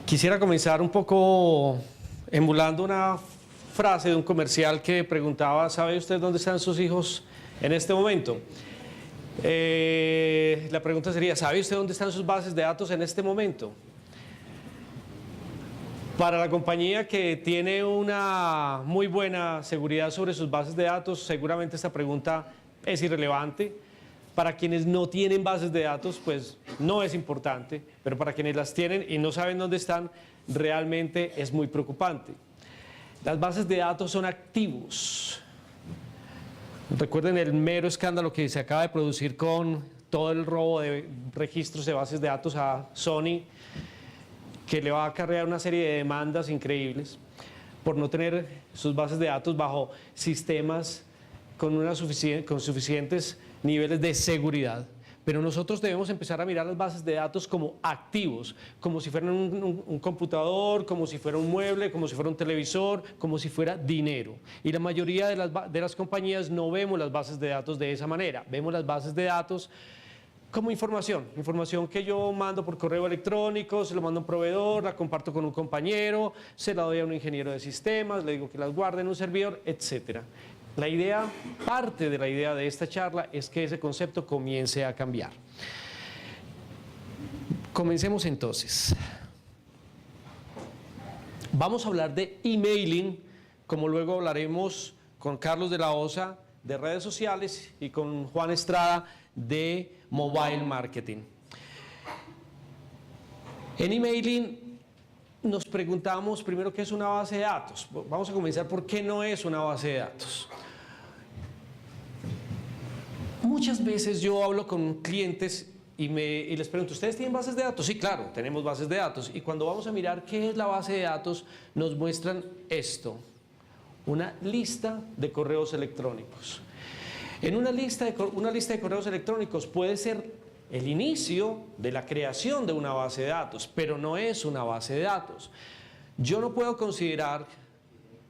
Quisiera comenzar un poco emulando una frase de un comercial que preguntaba: ¿sabe usted dónde están sus hijos en este momento? La pregunta sería: ¿sabe usted dónde están sus bases de datos en este momento? Para la compañía que tiene una muy buena seguridad sobre sus bases de datos, seguramente esta pregunta es irrelevante. Para quienes no tienen bases de datos, pues no es importante, pero para quienes las tienen y no saben dónde están, realmente es muy preocupante. Las bases de datos son activos. Recuerden el mero escándalo que se acaba de producir con todo el robo de registros de bases de datos a Sony, que le va a acarrear una serie de demandas increíbles por no tener sus bases de datos bajo sistemas con suficientes niveles de seguridad. Pero nosotros debemos empezar a mirar las bases de datos como activos, como si fueran un computador, como si fuera un mueble, como si fuera un televisor, como si fuera dinero. Y la mayoría de las compañías no vemos las bases de datos de esa manera. Vemos las bases de datos como información que yo mando por correo electrónico, se lo mando a un proveedor, la comparto con un compañero, se la doy a un ingeniero de sistemas, le digo que las guarde en un servidor, etc. Parte de la idea de esta charla es que ese concepto comience a cambiar. Comencemos entonces. Vamos a hablar de emailing, como luego hablaremos con Carlos de la Osa de redes sociales y con Juan Estrada de mobile marketing. En emailing nos preguntamos primero qué es una base de datos. Vamos a comenzar por qué no es una base de datos. Muchas veces yo hablo con clientes y les pregunto: ¿ustedes tienen bases de datos? Sí, claro, tenemos bases de datos. Y cuando vamos a mirar qué es la base de datos, nos muestran esto: una lista de correos electrónicos. En una lista de correos electrónicos puede ser el inicio de la creación de una base de datos, pero no es una base de datos. Yo no puedo considerar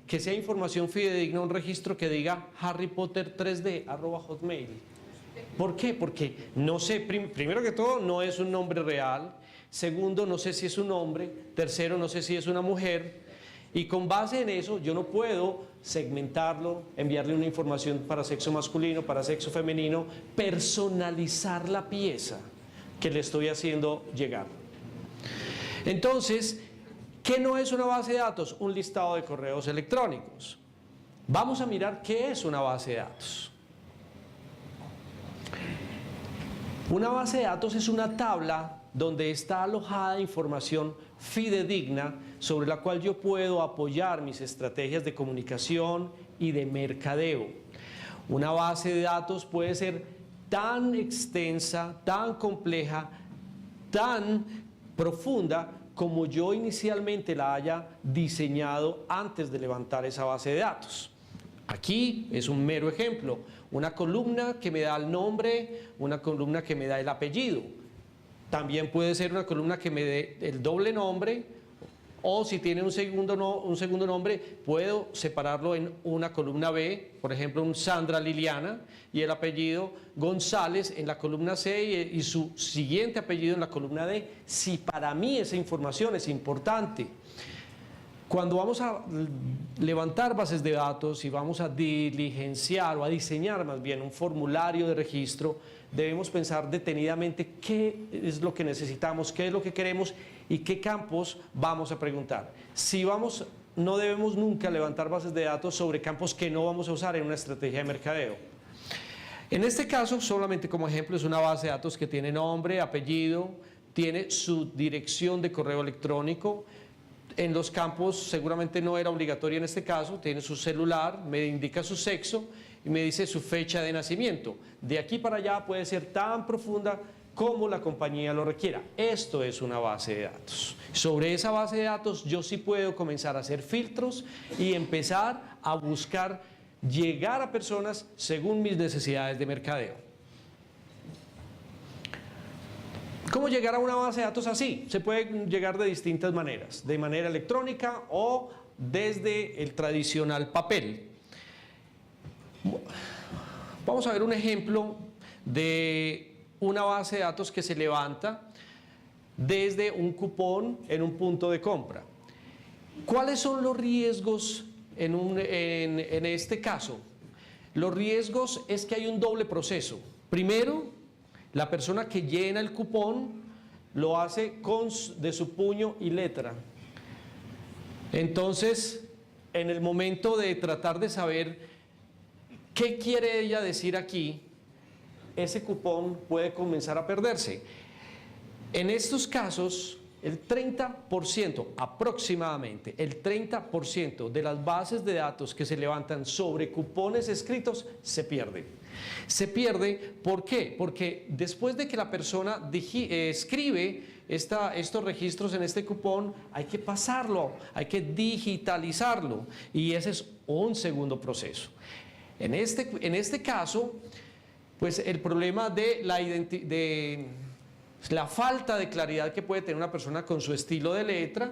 que sea información fidedigna un registro que diga harrypotter3d@hotmail. ¿Por qué? Porque no sé, primero que todo, no es un nombre real. Segundo, no sé si es un hombre. Tercero, no sé si es una mujer. Y con base en eso, yo no puedo segmentarlo, enviarle una información para sexo masculino, para sexo femenino, personalizar la pieza que le estoy haciendo llegar. Entonces, ¿qué no es una base de datos? Un listado de correos electrónicos. Vamos a mirar qué es una base de datos. Una base de datos es una tabla donde está alojada información fidedigna sobre la cual yo puedo apoyar mis estrategias de comunicación y de mercadeo. Una base de datos puede ser tan extensa, tan compleja, tan profunda como yo inicialmente la haya diseñado antes de levantar esa base de datos. Aquí es un mero ejemplo: una columna que me da el nombre, una columna que me da el apellido. También puede ser una columna que me dé el doble nombre, o si tiene un segundo nombre, puedo separarlo en una columna B, por ejemplo, un Sandra Liliana, y el apellido González en la columna C y su siguiente apellido en la columna D, si para mí esa información es importante. Cuando vamos a levantar bases de datos y vamos a diligenciar o a diseñar más bien un formulario de registro, debemos pensar detenidamente qué es lo que necesitamos, qué es lo que queremos y qué campos vamos a preguntar. No debemos nunca levantar bases de datos sobre campos que no vamos a usar en una estrategia de mercadeo. En este caso, solamente como ejemplo, es una base de datos que tiene nombre, apellido, tiene su dirección de correo electrónico. En los campos seguramente no era obligatorio en este caso, tiene su celular, me indica su sexo y me dice su fecha de nacimiento. De aquí para allá puede ser tan profunda como la compañía lo requiera. Esto es una base de datos. Sobre esa base de datos yo sí puedo comenzar a hacer filtros y empezar a buscar llegar a personas según mis necesidades de mercadeo. ¿Cómo llegar a una base de datos así? Se puede llegar de distintas maneras: de manera electrónica o desde el tradicional papel. Vamos a ver un ejemplo de una base de datos que se levanta desde un cupón en un punto de compra. ¿Cuáles son los riesgos en este caso? Los riesgos es que hay un doble proceso. Primero, la persona que llena el cupón lo hace de su puño y letra. Entonces, en el momento de tratar de saber qué quiere ella decir aquí, ese cupón puede comenzar a perderse. En estos casos, el 30%, aproximadamente, el 30% de las bases de datos que se levantan sobre cupones escritos se pierde. Se pierde, ¿por qué? Porque después de que la persona escribe estos registros en este cupón, hay que pasarlo, hay que digitalizarlo, y ese es un segundo proceso. En este caso, pues el problema de la falta de claridad que puede tener una persona con su estilo de letra,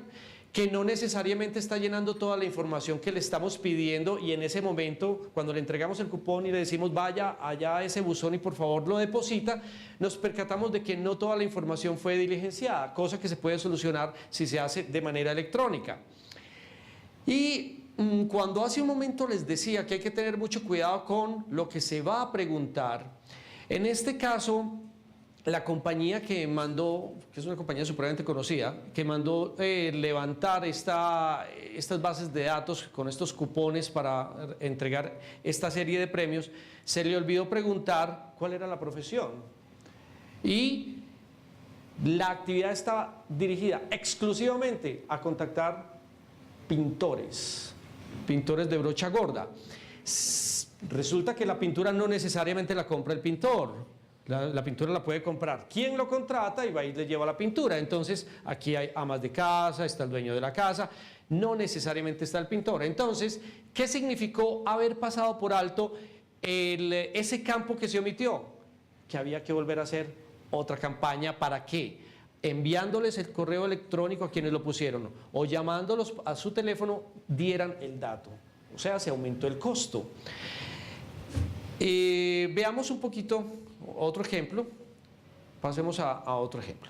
que no necesariamente está llenando toda la información que le estamos pidiendo, y en ese momento, cuando le entregamos el cupón y le decimos vaya allá a ese buzón y por favor lo deposita, nos percatamos de que no toda la información fue diligenciada, cosa que se puede solucionar si se hace de manera electrónica. Y cuando hace un momento les decía que hay que tener mucho cuidado con lo que se va a preguntar, en este caso, la compañía que mandó, que es una compañía supremamente conocida, que mandó levantar estas bases de datos con estos cupones para entregar esta serie de premios, se le olvidó preguntar cuál era la profesión. Y la actividad estaba dirigida exclusivamente a contactar pintores de brocha gorda. Resulta que la pintura no necesariamente la compra el pintor. La pintura la puede comprar quien lo contrata y va y le lleva la pintura. Entonces aquí hay amas de casa, está el dueño de la casa, no necesariamente está el pintor. Entonces, ¿qué significó haber pasado por alto ese campo que se omitió? Que había que volver a hacer otra campaña. ¿Para qué? Enviándoles el correo electrónico a quienes lo pusieron o llamándolos a su teléfono dieran el dato. O sea, se aumentó el costo. Veamos un poquito otro ejemplo. Pasemos a otro ejemplo.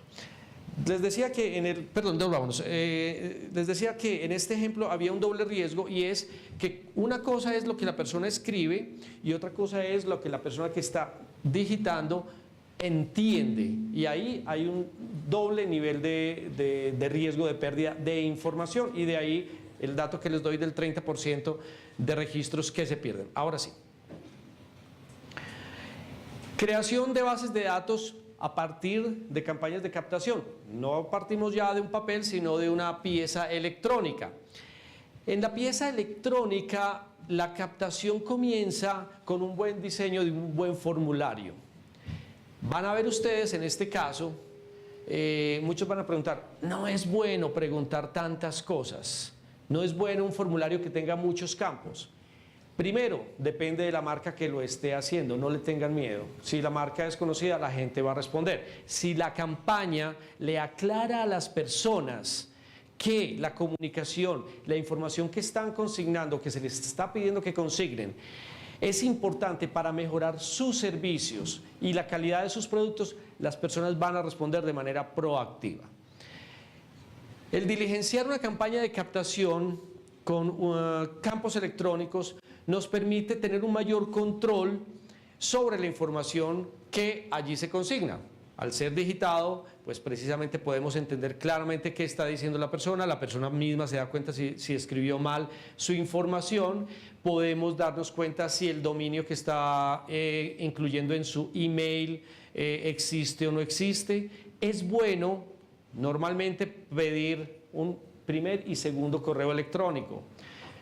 Les decía que les decía que en este ejemplo había un doble riesgo, y es que una cosa es lo que la persona escribe y otra cosa es lo que la persona que está digitando entiende, y ahí hay un doble nivel de riesgo de pérdida de información, y de ahí el dato que les doy del 30% de registros que se pierden. Ahora sí. Creación de bases de datos a partir de campañas de captación. No partimos ya de un papel, sino de una pieza electrónica. En la pieza electrónica, la captación comienza con un buen diseño de un buen formulario. Van a ver ustedes en este caso, muchos van a preguntar, no es bueno preguntar tantas cosas, no es bueno un formulario que tenga muchos campos. Primero, depende de la marca que lo esté haciendo, no le tengan miedo. Si la marca es conocida, la gente va a responder. Si la campaña le aclara a las personas que la comunicación, la información que están consignando, que se les está pidiendo que consignen, es importante para mejorar sus servicios y la calidad de sus productos, las personas van a responder de manera proactiva. El diligenciar una campaña de captación con campos electrónicos nos permite tener un mayor control sobre la información que allí se consigna. Al ser digitado, pues precisamente podemos entender claramente qué está diciendo la persona misma se da cuenta si escribió mal su información, podemos darnos cuenta si el dominio que está incluyendo en su email existe o no existe. Es bueno normalmente pedir un primer y segundo correo electrónico.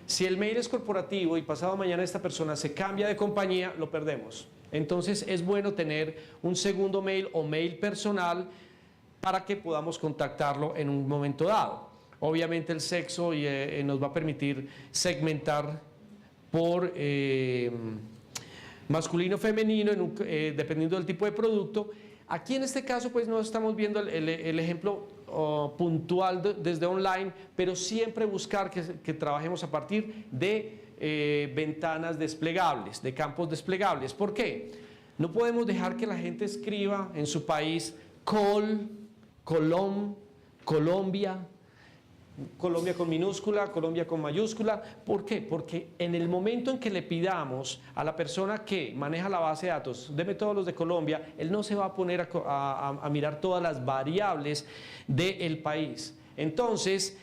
Si el mail es corporativo y pasado mañana esta persona se cambia de compañía, lo perdemos. Entonces es bueno tener un segundo mail o mail personal para que podamos contactarlo en un momento dado. Obviamente el sexo nos va a permitir segmentar por masculino o femenino dependiendo del tipo de producto. Aquí en este caso pues no estamos viendo el ejemplo puntual desde online, pero siempre buscar que trabajemos a partir de ventanas desplegables, de campos desplegables. ¿Por qué? No podemos dejar que la gente escriba en su país call Colombia, Colombia con minúscula, Colombia con mayúscula. ¿Por qué? Porque en el momento en que le pidamos a la persona que maneja la base de datos, deme todos los de Colombia, él no se va a poner a mirar todas las variables del país. Entonces,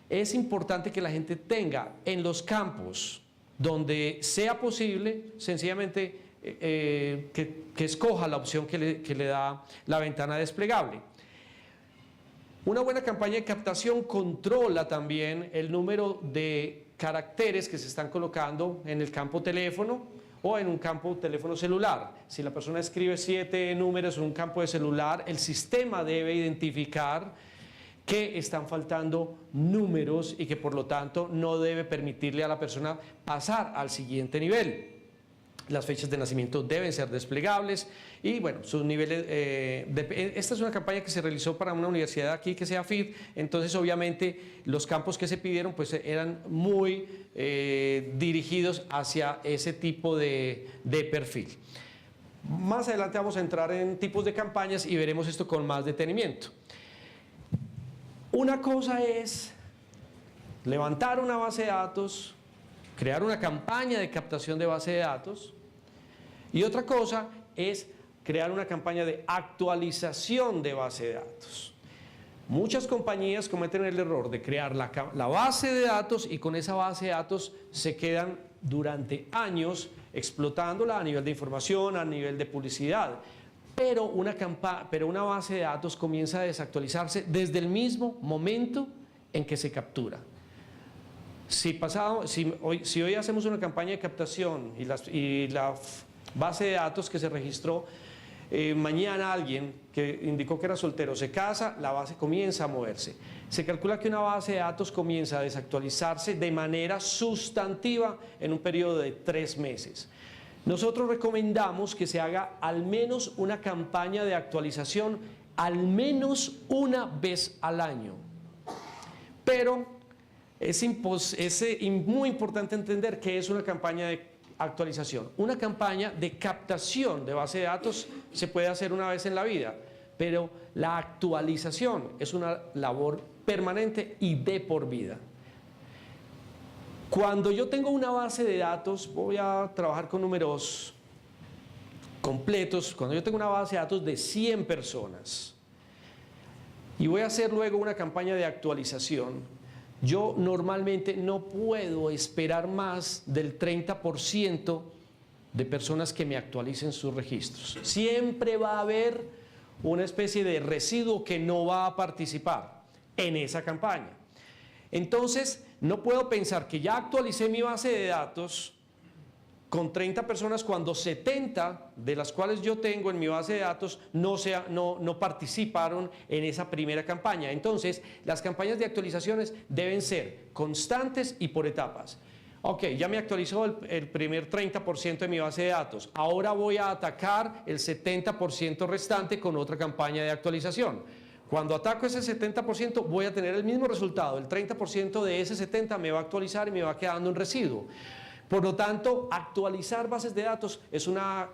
es importante que la gente tenga en los campos donde sea posible, sencillamente que escoja la opción que le da la ventana desplegable. Una buena campaña de captación controla también el número de caracteres que se están colocando en el campo teléfono o en un campo teléfono celular. Si la persona escribe 7 números en un campo de celular, el sistema debe identificar que están faltando números y que por lo tanto no debe permitirle a la persona pasar al siguiente nivel. Las fechas de nacimiento deben ser desplegables y bueno, sus niveles, esta es una campaña que se realizó para una universidad aquí que sea FIT, entonces obviamente los campos que se pidieron pues eran muy dirigidos hacia ese tipo de perfil. Más adelante vamos a entrar en tipos de campañas y veremos esto con más detenimiento. Una cosa es levantar una base de datos, crear una campaña de captación de base de datos, y otra cosa es crear una campaña de actualización de base de datos. Muchas compañías cometen el error de crear la base de datos y con esa base de datos se quedan durante años explotándola a nivel de información, a nivel de publicidad. Pero una base de datos comienza a desactualizarse desde el mismo momento en que se captura. Si hoy hacemos una campaña de captación y la base de datos que se registró, mañana alguien que indicó que era soltero se casa, la base comienza a moverse. Se calcula que una base de datos comienza a desactualizarse de manera sustantiva en un periodo de 3 meses. Nosotros recomendamos que se haga al menos una campaña de actualización al menos una vez al año. Pero es muy importante entender qué es una campaña de actualización. Una campaña de captación de base de datos se puede hacer una vez en la vida, pero la actualización es una labor permanente y de por vida. Cuando yo tengo una base de datos, voy a trabajar con números completos. Cuando yo tengo una base de datos de 100 personas y voy a hacer luego una campaña de actualización, yo normalmente no puedo esperar más del 30% de personas que me actualicen sus registros. Siempre va a haber una especie de residuo que no va a participar en esa campaña. Entonces, no puedo pensar que ya actualicé mi base de datos con 30 personas cuando 70 de las cuales yo tengo en mi base de datos no participaron en esa primera campaña. Entonces, las campañas de actualizaciones deben ser constantes y por etapas. Ok, ya me actualizó el primer 30% de mi base de datos. Ahora voy a atacar el 70% restante con otra campaña de actualización. Cuando ataco ese 70% voy a tener el mismo resultado. El 30% de ese 70% me va a actualizar y me va quedando un residuo. Por lo tanto, actualizar bases de datos es una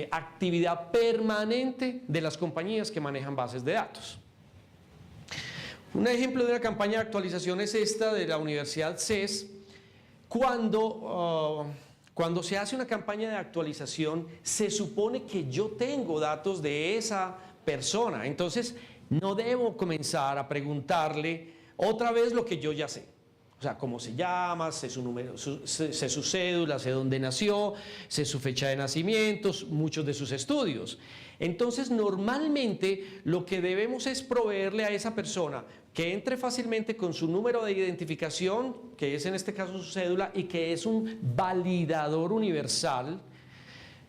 actividad permanente de las compañías que manejan bases de datos. Un ejemplo de una campaña de actualización es esta de la Universidad CES. Cuando se hace una campaña de actualización, se supone que yo tengo datos de esa persona. Entonces, no debo comenzar a preguntarle otra vez lo que yo ya sé. O sea, cómo se llama, sé su número, sé su cédula, sé dónde nació, sé su fecha de nacimiento, muchos de sus estudios. Entonces, normalmente lo que debemos es proveerle a esa persona que entre fácilmente con su número de identificación, que es en este caso su cédula, y que es un validador universal,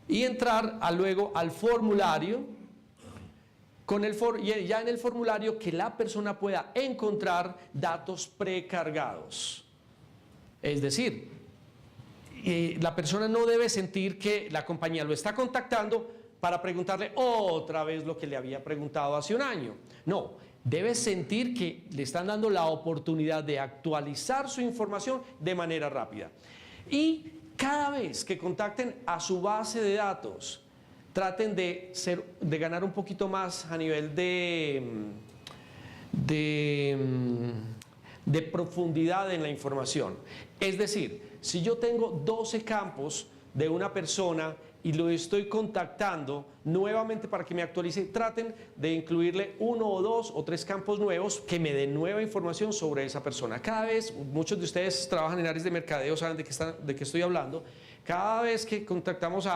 y entrar luego al formulario, ya en el formulario que la persona pueda encontrar datos precargados. Es decir, la persona no debe sentir que la compañía lo está contactando para preguntarle otra vez lo que le había preguntado hace un año. No, debe sentir que le están dando la oportunidad de actualizar su información de manera rápida. Y cada vez que contacten a su base de datos, traten de ganar un poquito más a nivel de de profundidad en la información. Es decir, si yo tengo 12 campos de una persona y lo estoy contactando nuevamente para que me actualice, traten de incluirle 1 o 2 o 3 campos nuevos que me den nueva información sobre esa persona. Cada vez, muchos de ustedes trabajan en áreas de mercadeo, saben de qué estoy hablando. Cada vez que contactamos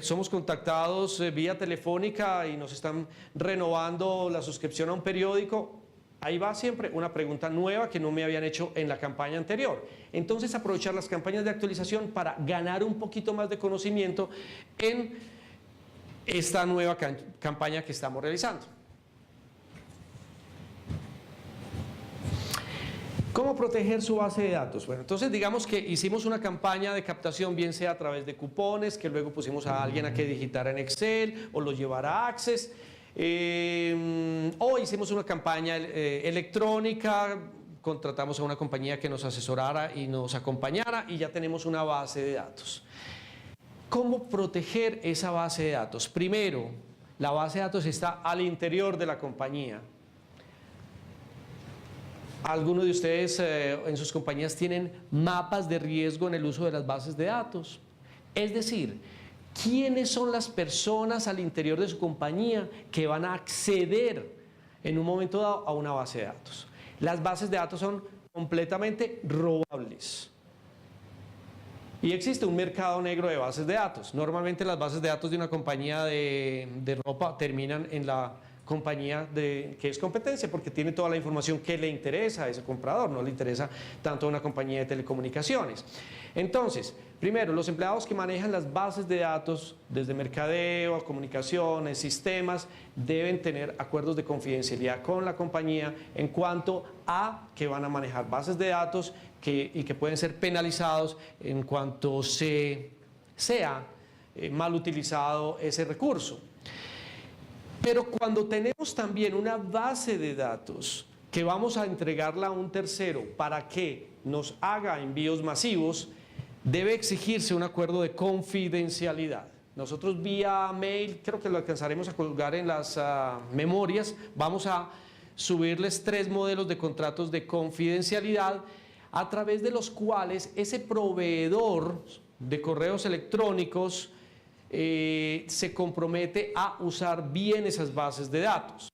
somos contactados vía telefónica y nos están renovando la suscripción a un periódico, ahí va siempre una pregunta nueva que no me habían hecho en la campaña anterior. Entonces, aprovechar las campañas de actualización para ganar un poquito más de conocimiento en esta nueva campaña que estamos realizando. ¿Cómo proteger su base de datos? Bueno, entonces digamos que hicimos una campaña de captación, bien sea a través de cupones, que luego pusimos a alguien a que digitara en Excel o lo llevara a Access, o hicimos una campaña electrónica, contratamos a una compañía que nos asesorara y nos acompañara y ya tenemos una base de datos. ¿Cómo proteger esa base de datos? Primero, la base de datos está al interior de la compañía. Algunos de ustedes en sus compañías tienen mapas de riesgo en el uso de las bases de datos. Es decir, ¿quiénes son las personas al interior de su compañía que van a acceder en un momento dado a una base de datos? Las bases de datos son completamente robables. Y existe un mercado negro de bases de datos. Normalmente las bases de datos de una compañía de ropa terminan en la compañía que es competencia, porque tiene toda la información que le interesa a ese comprador, no le interesa tanto a una compañía de telecomunicaciones. Entonces, primero, los empleados que manejan las bases de datos, desde mercadeo, a comunicaciones, sistemas, deben tener acuerdos de confidencialidad con la compañía en cuanto a que van a manejar bases de datos y que pueden ser penalizados en cuanto sea mal utilizado ese recurso. Pero cuando tenemos también una base de datos que vamos a entregarla a un tercero para que nos haga envíos masivos, debe exigirse un acuerdo de confidencialidad. Nosotros vía mail, creo que lo alcanzaremos a colgar en las memorias, vamos a subirles 3 modelos de contratos de confidencialidad a través de los cuales ese proveedor de correos electrónicos se compromete a usar bien esas bases de datos.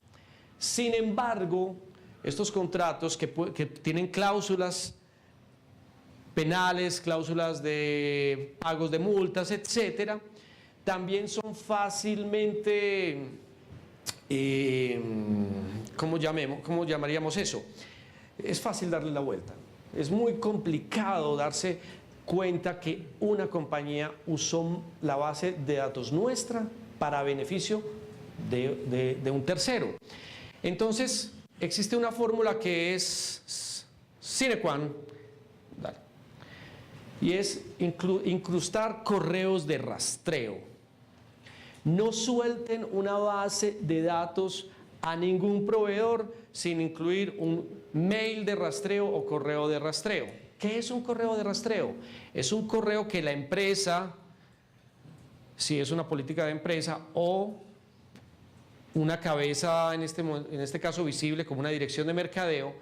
Sin embargo, estos contratos que tienen cláusulas penales, cláusulas de pagos de multas, etcétera, también son fácilmente, ¿cómo llamaríamos eso? Es fácil darle la vuelta. Es muy complicado darse cuenta que una compañía usó la base de datos nuestra para beneficio de un tercero. Entonces, existe una fórmula que es sine qua non, y es incrustar correos de rastreo. No suelten una base de datos a ningún proveedor sin incluir un mail de rastreo o correo de rastreo. ¿Qué es un correo de rastreo? Es un correo que la empresa, si es una política de empresa, o una cabeza, en este caso visible como una dirección de mercadeo,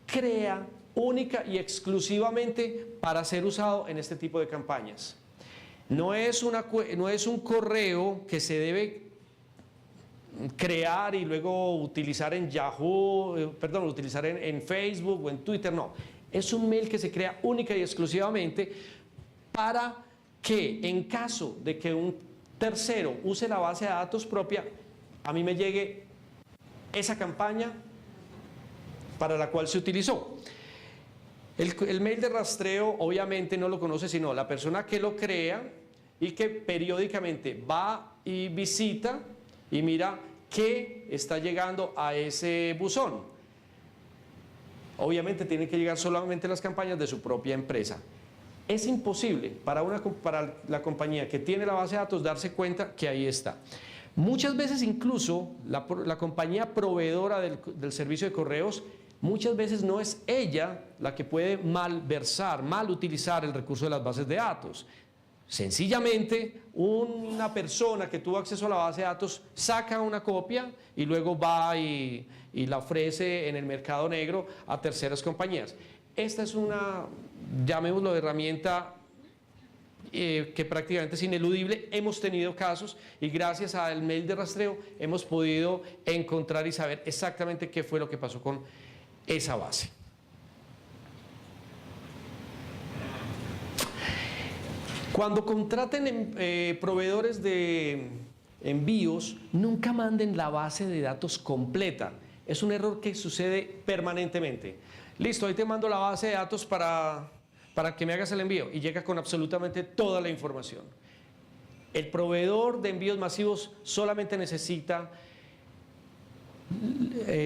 crea única y exclusivamente para ser usado en este tipo de campañas. No es un correo que se debe crear y luego utilizar en utilizar en Facebook o en Twitter, no. Es un mail que se crea única y exclusivamente para que en caso de que un tercero use la base de datos propia, a mí me llegue esa campaña para la cual se utilizó. El mail de rastreo obviamente no lo conoce sino la persona que lo crea y que periódicamente va y visita y mira qué está llegando a ese buzón. Obviamente tienen que llegar solamente las campañas de su propia empresa. Es imposible para la compañía que tiene la base de datos darse cuenta que ahí está. Muchas veces incluso la compañía proveedora del servicio de correos, muchas veces no es ella la que puede mal utilizar el recurso de las bases de datos, Sencillamente, una persona que tuvo acceso a la base de datos saca una copia y luego va y la ofrece en el mercado negro a terceras compañías. Esta es una, llamémoslo, herramienta que prácticamente es ineludible. Hemos tenido casos y gracias al mail de rastreo hemos podido encontrar y saber exactamente qué fue lo que pasó con esa base. Cuando contraten proveedores de envíos, nunca manden la base de datos completa. Es un error que sucede permanentemente. Listo, ahí te mando la base de datos para que me hagas el envío, y llega con absolutamente toda la información. El proveedor de envíos masivos solamente necesita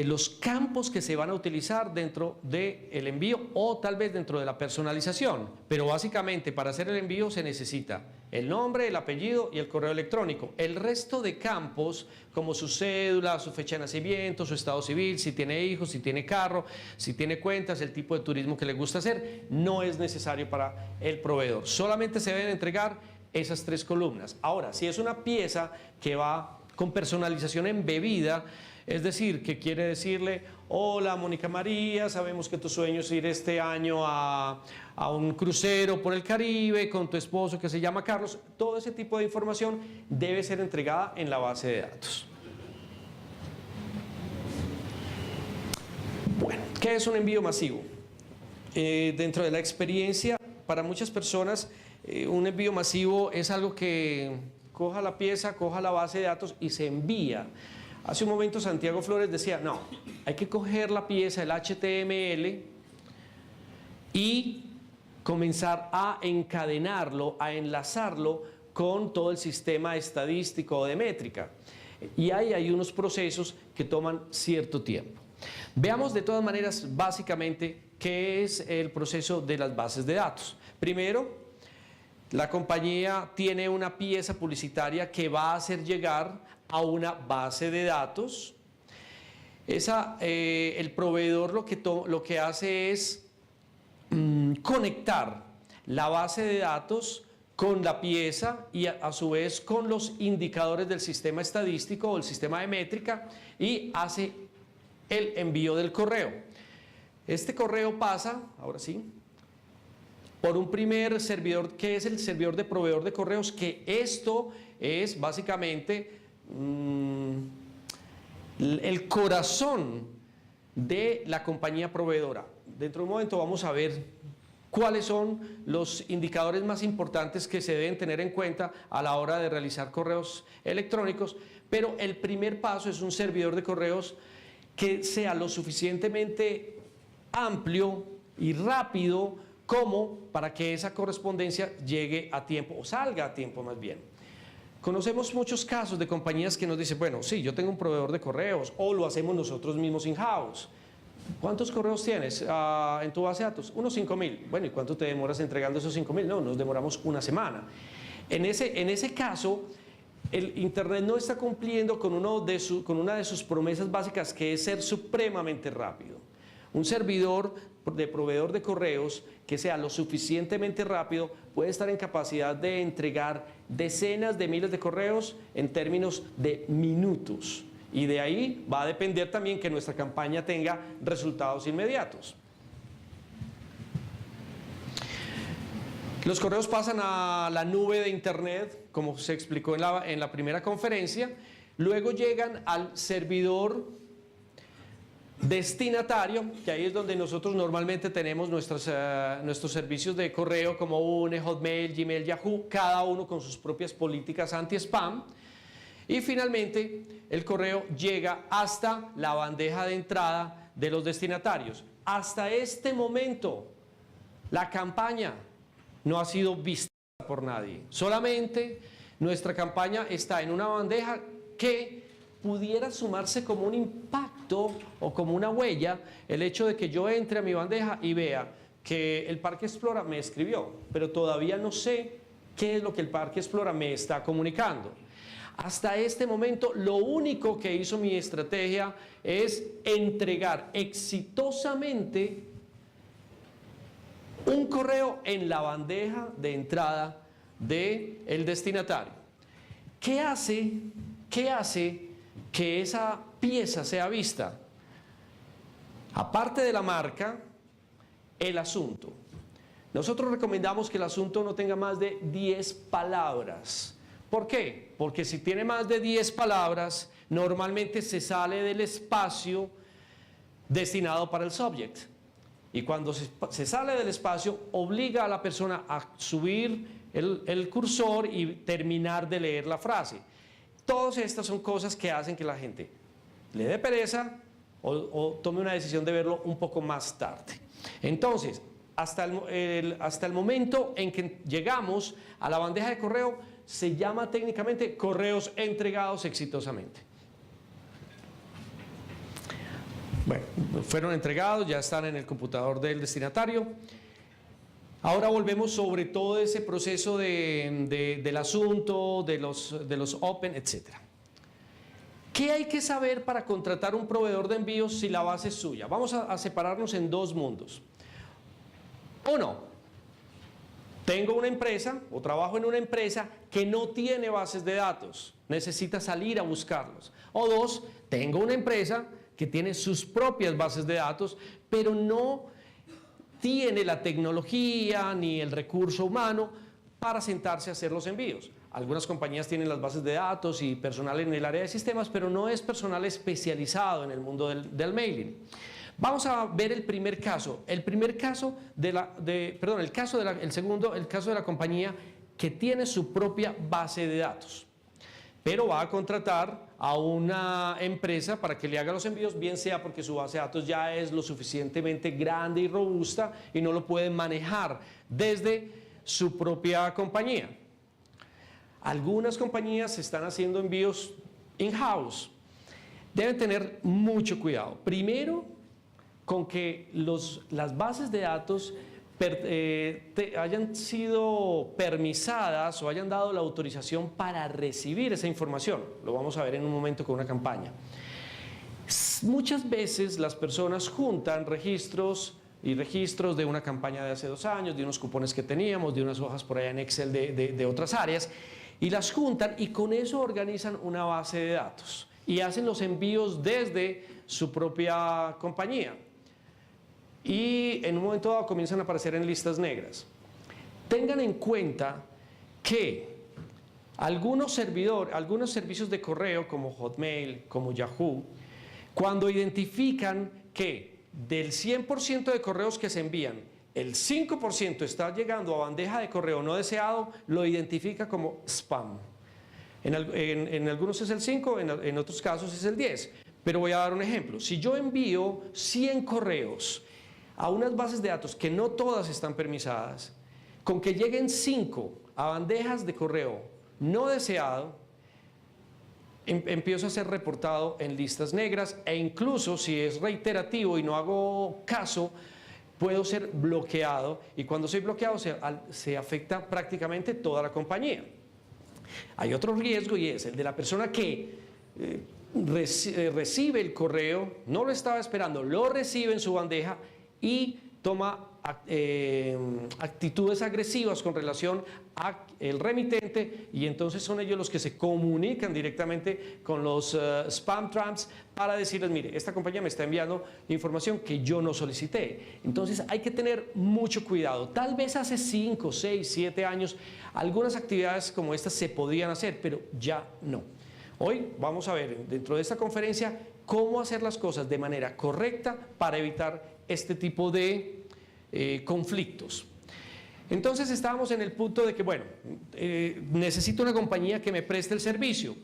los campos que se van a utilizar dentro del envío o tal vez dentro de la personalización, pero básicamente para hacer el envío se necesita el nombre, el apellido y el correo electrónico. El resto de campos, como su cédula, su fecha de nacimiento, su estado civil, si tiene hijos, si tiene carro, si tiene cuentas, el tipo de turismo que le gusta hacer, no es necesario para el proveedor. Solamente se deben entregar esas 3 columnas. Ahora, si es una pieza que va con personalización embebida, es decir, que quiere decirle: hola Mónica María, sabemos que tu sueño es ir este año a un crucero por el Caribe con tu esposo que se llama Carlos. Todo ese tipo de información debe ser entregada en la base de datos. Bueno, ¿qué es un envío masivo? Dentro de la experiencia, para muchas personas, un envío masivo es algo que coja la pieza, coja la base de datos y se envía. Hace un momento Santiago Flores decía: no, hay que coger la pieza, el HTML, y comenzar a encadenarlo, a enlazarlo con todo el sistema estadístico de métrica. Y ahí hay unos procesos que toman cierto tiempo. Veamos de todas maneras básicamente qué es el proceso de las bases de datos. Primero, la compañía tiene una pieza publicitaria que va a hacer llegar a una base de datos. El proveedor lo que hace es conectar la base de datos con la pieza y a su vez con los indicadores del sistema estadístico o el sistema de métrica, y hace el envío del correo. Este correo pasa, ahora sí, por un primer servidor que es el servidor de proveedor de correos, que esto es básicamente el corazón de la compañía proveedora. Dentro de un momento vamos a ver cuáles son los indicadores más importantes que se deben tener en cuenta a la hora de realizar correos electrónicos, pero el primer paso es un servidor de correos que sea lo suficientemente amplio y rápido como para que esa correspondencia llegue a tiempo, o salga a tiempo más bien. Conocemos muchos casos de compañías que nos dicen: bueno, sí, yo tengo un proveedor de correos, o lo hacemos nosotros mismos in-house. ¿Cuántos correos tienes en tu base de datos? Unos 5.000. Bueno, ¿y cuánto te demoras entregando esos 5.000? No, nos demoramos una semana. En ese caso, el Internet no está cumpliendo con una de sus promesas básicas, que es ser supremamente rápido. Un servidor de proveedor de correos que sea lo suficientemente rápido puede estar en capacidad de entregar decenas de miles de correos en términos de minutos, y de ahí va a depender también que nuestra campaña tenga resultados inmediatos. Los correos pasan a la nube de Internet, como se explicó en la primera conferencia. Luego llegan al servidor destinatario, que ahí es donde nosotros normalmente tenemos nuestros servicios de correo como UNE, Hotmail, Gmail, Yahoo, cada uno con sus propias políticas anti-spam. Y finalmente el correo llega hasta la bandeja de entrada de los destinatarios. Hasta este momento la campaña no ha sido vista por nadie. Solamente nuestra campaña está en una bandeja que pudiera sumarse como un impacto o como una huella el hecho de que yo entre a mi bandeja y vea que el Parque Explora me escribió, pero todavía no sé qué es lo que el Parque Explora me está comunicando. Hasta este momento, lo único que hizo mi estrategia es entregar exitosamente un correo en la bandeja de entrada del destinatario. ¿Qué hace que esa pieza sea vista? Aparte de la marca, el asunto. Nosotros recomendamos que el asunto no tenga más de 10 palabras. ¿Por qué? Porque si tiene más de 10 palabras, normalmente se sale del espacio destinado para el subject. Y cuando se sale del espacio, obliga a la persona a subir el cursor y terminar de leer la frase. Todas estas son cosas que hacen que la gente le dé pereza o tome una decisión de verlo un poco más tarde. Entonces, hasta el momento en que llegamos a la bandeja de correo, se llama técnicamente correos entregados exitosamente. Bueno, fueron entregados, ya están en el computador del destinatario. Ahora volvemos sobre todo ese proceso del asunto, de los open, etc. ¿Qué hay que saber para contratar un proveedor de envíos si la base es suya? Vamos a separarnos en dos mundos. Uno, tengo una empresa o trabajo en una empresa que no tiene bases de datos, necesita salir a buscarlos. O dos, tengo una empresa que tiene sus propias bases de datos, pero no tiene la tecnología ni el recurso humano para sentarse a hacer los envíos. Algunas compañías tienen las bases de datos y personal en el área de sistemas, pero no es personal especializado en el mundo del mailing. Vamos a ver el primer caso. El caso de la compañía que tiene su propia base de datos, pero va a contratar a una empresa para que le haga los envíos, bien sea porque su base de datos ya es lo suficientemente grande y robusta y no lo pueden manejar desde su propia compañía. Algunas compañías están haciendo envíos in-house. Deben tener mucho cuidado. Primero, con que las bases de datos hayan sido permisadas o hayan dado la autorización para recibir esa información. Lo vamos a ver en un momento con una campaña. Muchas veces las personas juntan registros de una campaña de hace 2 años, de unos cupones que teníamos, de unas hojas por allá en Excel de otras áreas, y las juntan y con eso organizan una base de datos y hacen los envíos desde su propia compañía. Y en un momento dado comienzan a aparecer en listas negras. Tengan en cuenta que algunos servicios de correo como Hotmail, como Yahoo, cuando identifican que del 100% de correos que se envían, el 5% está llegando a bandeja de correo no deseado, lo identifica como spam. En algunos es el 5, en otros casos es el 10. Pero voy a dar un ejemplo. Si yo envío 100 correos a unas bases de datos que no todas están permisadas, con que lleguen 5 a bandejas de correo no deseado, empiezo a ser reportado en listas negras e incluso si es reiterativo y no hago caso, puedo ser bloqueado y cuando soy bloqueado se afecta prácticamente toda la compañía. Hay otro riesgo y es el de la persona que recibe el correo, no lo estaba esperando, lo recibe en su bandeja y toma actitudes agresivas con relación al remitente y entonces son ellos los que se comunican directamente con los spam traps para decirles, mire, esta compañía me está enviando información que yo no solicité. Entonces hay que tener mucho cuidado. Tal vez hace 5, 6, 7 años algunas actividades como estas se podían hacer, pero ya no. Hoy vamos a ver dentro de esta conferencia cómo hacer las cosas de manera correcta para evitar este tipo de conflictos. Entonces estábamos en el punto de que, bueno, necesito una compañía que me preste el servicio.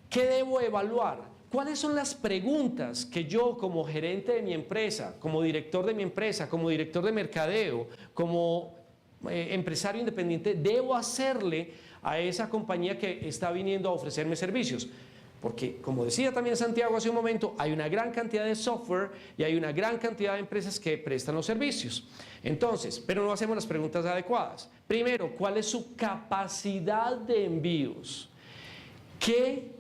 ¿Qué debo evaluar? ¿Cuáles son las preguntas que yo como gerente de mi empresa, como director de mi empresa, como director de mercadeo, como empresario independiente, debo hacerle a esa compañía que está viniendo a ofrecerme servicios? Porque, como decía también Santiago hace un momento, hay una gran cantidad de software y hay una gran cantidad de empresas que prestan los servicios. Entonces, pero no hacemos las preguntas adecuadas. Primero, ¿cuál es su capacidad de envíos? ¿Qué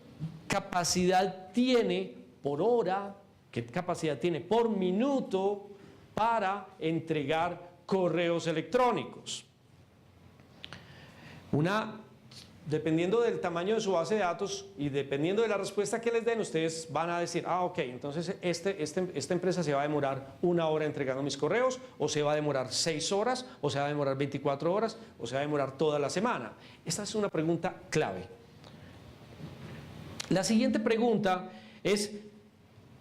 capacidad tiene por hora? ¿Qué capacidad tiene por minuto para entregar correos electrónicos? Dependiendo del tamaño de su base de datos y dependiendo de la respuesta que les den, ustedes van a decir, ah, ok, entonces esta empresa se va a demorar 1 hora entregando mis correos, o se va a demorar 6 horas, o se va a demorar 24 horas, o se va a demorar toda la semana. Esta es una pregunta clave. La siguiente pregunta es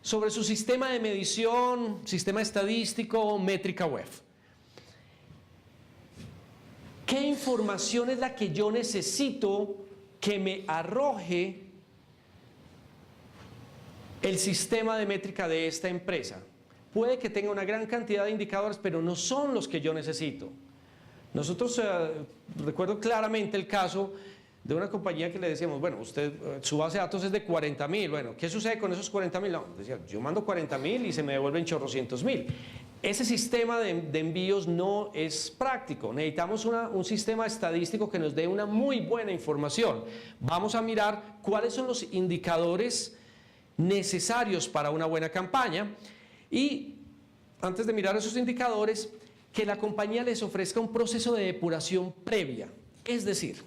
sobre su sistema de medición, sistema estadístico, métrica web. ¿Qué información es la que yo necesito que me arroje el sistema de métrica de esta empresa? Puede que tenga una gran cantidad de indicadores, pero no son los que yo necesito. Nosotros, recuerdo claramente el caso de una compañía que le decíamos, bueno, su base de datos es de 40.000, bueno, ¿qué sucede con esos 40.000? No, decía, yo mando 40.000 y se me devuelven chorrocientos mil. Ese sistema de envíos no es práctico. Necesitamos un sistema estadístico que nos dé una muy buena información. Vamos a mirar cuáles son los indicadores necesarios para una buena campaña y antes de mirar esos indicadores, que la compañía les ofrezca un proceso de depuración previa. Es decir,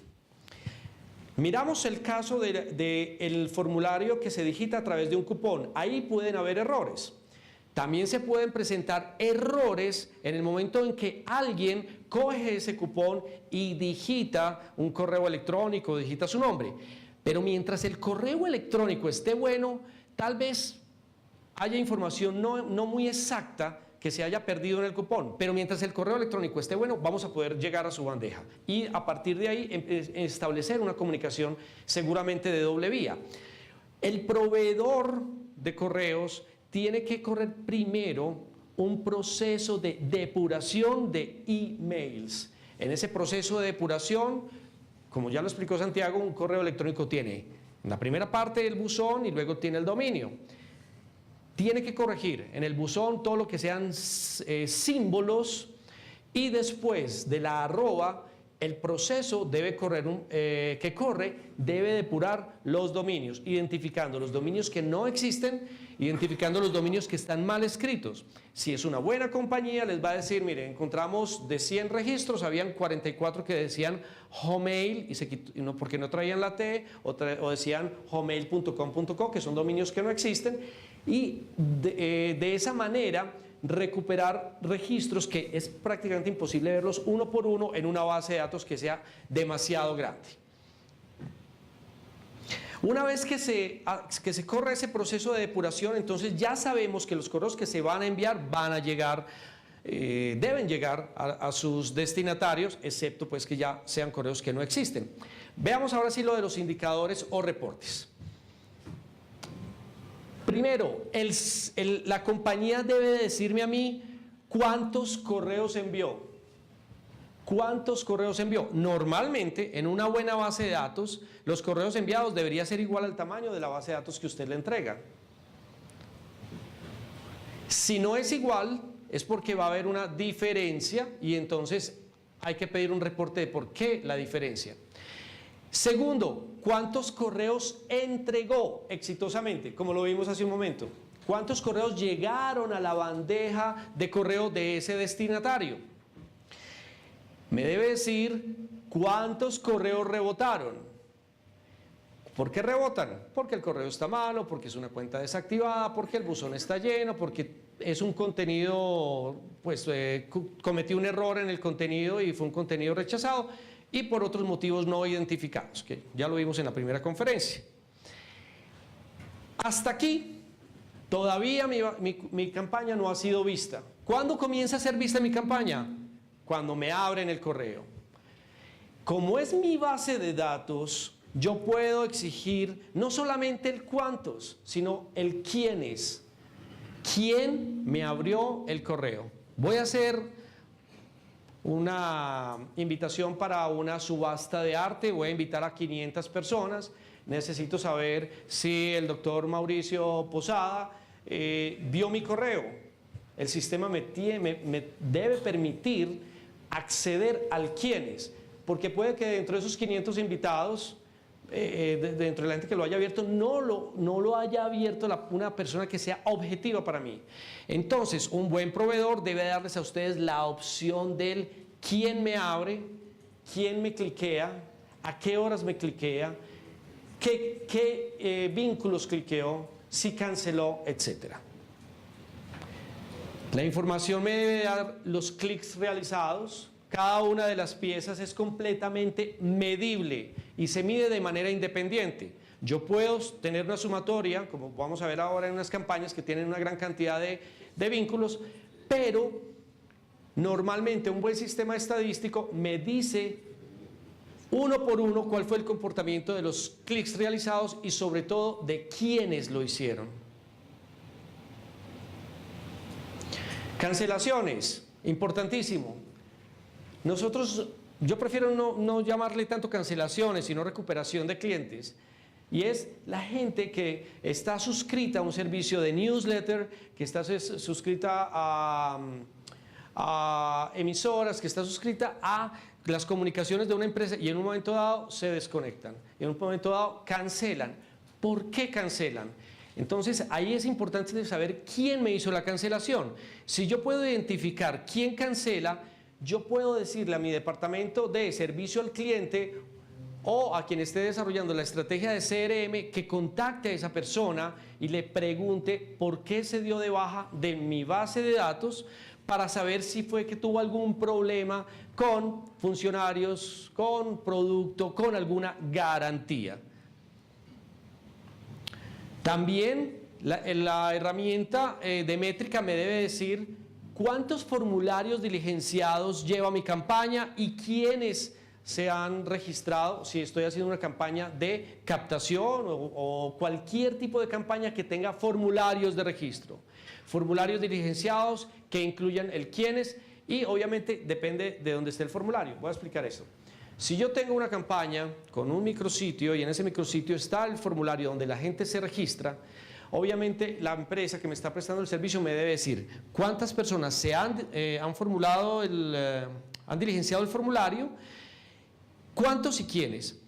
miramos el caso del formulario que se digita a través de un cupón. Ahí pueden haber errores. También se pueden presentar errores en el momento en que alguien coge ese cupón y digita un correo electrónico, digita su nombre. Pero mientras el correo electrónico esté bueno, tal vez haya información no muy exacta que se haya perdido en el cupón. Pero mientras el correo electrónico esté bueno, vamos a poder llegar a su bandeja. Y a partir de ahí establecer una comunicación seguramente de doble vía. El proveedor de correos tiene que correr primero un proceso de depuración de emails. En ese proceso de depuración, como ya lo explicó Santiago, un correo electrónico tiene la primera parte el buzón y luego tiene el dominio. Tiene que corregir en el buzón todo lo que sean símbolos y después de la arroba, el proceso debe debe depurar los dominios, identificando los dominios que no existen, identificando los dominios que están mal escritos. Si es una buena compañía, les va a decir, mire, encontramos de 100 registros, habían 44 que decían Homail, porque no traían la T, o decían homail.com.co, que son dominios que no existen, y de esa manera recuperar registros que es prácticamente imposible verlos uno por uno en una base de datos que sea demasiado grande. Una vez que se corre ese proceso de depuración, entonces ya sabemos que los correos que se van a enviar van a llegar, deben llegar a sus destinatarios, excepto pues que ya sean correos que no existen. Veamos ahora sí lo de los indicadores o reportes. Primero, la compañía debe decirme a mí cuántos correos envió. ¿Cuántos correos envió? Normalmente, en una buena base de datos, los correos enviados debería ser igual al tamaño de la base de datos que usted le entrega. Si no es igual, es porque va a haber una diferencia y entonces hay que pedir un reporte de por qué la diferencia. Segundo, ¿cuántos correos entregó exitosamente? Como lo vimos hace un momento. ¿Cuántos correos llegaron a la bandeja de correo de ese destinatario? Me debe decir cuántos correos rebotaron. ¿Por qué rebotan? Porque el correo está malo, porque es una cuenta desactivada, porque el buzón está lleno, porque es un contenido, pues cometí un error en el contenido y fue un contenido rechazado, y por otros motivos no identificados, que ya lo vimos en la primera conferencia. Hasta aquí, todavía mi campaña no ha sido vista. ¿Cuándo comienza a ser vista mi campaña? Cuando me abren el correo. Como es mi base de datos, yo puedo exigir no solamente el cuántos, sino el quiénes. ¿Quién me abrió el correo? Voy a hacer una invitación para una subasta de arte, voy a invitar a 500 personas, necesito saber si el doctor Mauricio Posada vio mi correo. El sistema me debe permitir acceder al quiénes, porque puede que dentro de esos 500 invitados, dentro de la gente que lo haya abierto, no lo haya abierto una persona que sea objetiva para mí. Entonces, un buen proveedor debe darles a ustedes la opción del quién me abre, quién me cliquea, a qué horas me cliquea, qué vínculos cliqueó, si canceló, etc. La información me debe dar los clics realizados. Cada una de las piezas es completamente medible y se mide de manera independiente. Yo puedo tener una sumatoria, como vamos a ver ahora en unas campañas que tienen una gran cantidad de vínculos, pero normalmente un buen sistema estadístico me dice uno por uno cuál fue el comportamiento de los clics realizados y sobre todo de quiénes lo hicieron. Cancelaciones, importantísimo. Yo prefiero no llamarle tanto cancelaciones, sino recuperación de clientes. Y es la gente que está suscrita a un servicio de newsletter, que está suscrita a emisoras, que está suscrita a las comunicaciones de una empresa y en un momento dado se desconectan, en un momento dado cancelan. ¿Por qué cancelan? Entonces ahí es importante saber quién me hizo la cancelación. Si yo puedo identificar quién cancela, yo puedo decirle a mi departamento de servicio al cliente o a quien esté desarrollando la estrategia de CRM que contacte a esa persona y le pregunte por qué se dio de baja de mi base de datos, para saber si fue que tuvo algún problema con funcionarios, con producto, con alguna garantía. También la herramienta de métrica me debe decir cuántos formularios diligenciados lleva mi campaña y quiénes se han registrado, si estoy haciendo una campaña de captación o cualquier tipo de campaña que tenga formularios de registro. Formularios diligenciados que incluyan el quiénes y obviamente depende de dónde esté el formulario. Voy a explicar esto. Si yo tengo una campaña con un micrositio y en ese micrositio está el formulario donde la gente se registra, obviamente la empresa que me está prestando el servicio me debe decir cuántas personas se han diligenciado el formulario, cuántos y quiénes.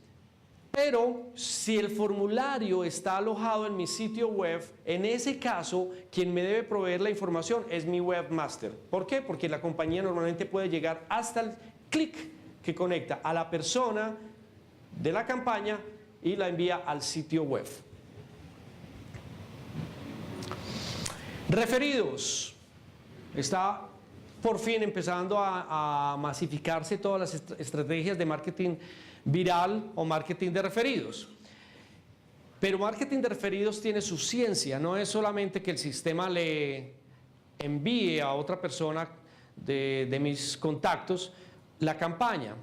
Pero si el formulario está alojado en mi sitio web, en ese caso quien me debe proveer la información es mi webmaster. ¿Por qué? Porque la compañía normalmente puede llegar hasta el clic que conecta a la persona de la campaña y la envía al sitio web. Referidos. Está por fin empezando a masificarse todas las estrategias de marketing viral o marketing de referidos. Pero marketing de referidos tiene su ciencia, no es solamente que el sistema le envíe a otra persona de mis contactos la campaña.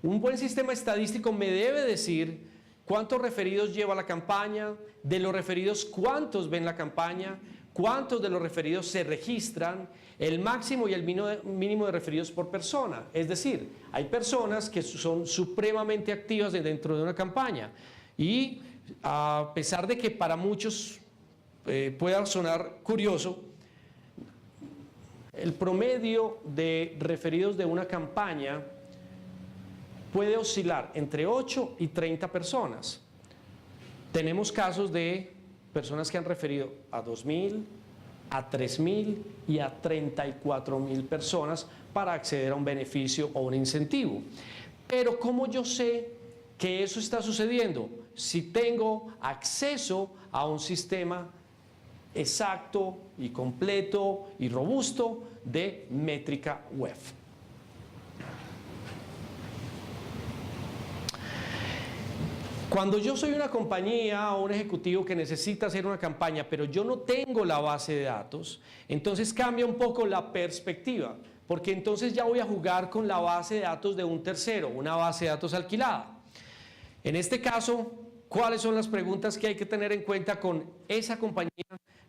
Un buen sistema estadístico me debe decir cuántos referidos lleva la campaña, de los referidos cuántos ven la campaña, cuántos de los referidos se registran, el máximo y el mínimo de referidos por persona. Es decir, hay personas que son supremamente activas dentro de una campaña y a pesar de que para muchos pueda sonar curioso, el promedio de referidos de una campaña puede oscilar entre 8 y 30 personas. Tenemos casos de personas que han referido a 2.000, a 3.000 y a 34.000 personas para acceder a un beneficio o un incentivo. Pero ¿cómo yo sé que eso está sucediendo? Si tengo acceso a un sistema exacto y completo y robusto de métrica web. Cuando yo soy una compañía o un ejecutivo que necesita hacer una campaña, pero yo no tengo la base de datos, entonces cambia un poco la perspectiva, porque entonces ya voy a jugar con la base de datos de un tercero, una base de datos alquilada. En este caso, ¿cuáles son las preguntas que hay que tener en cuenta con esa compañía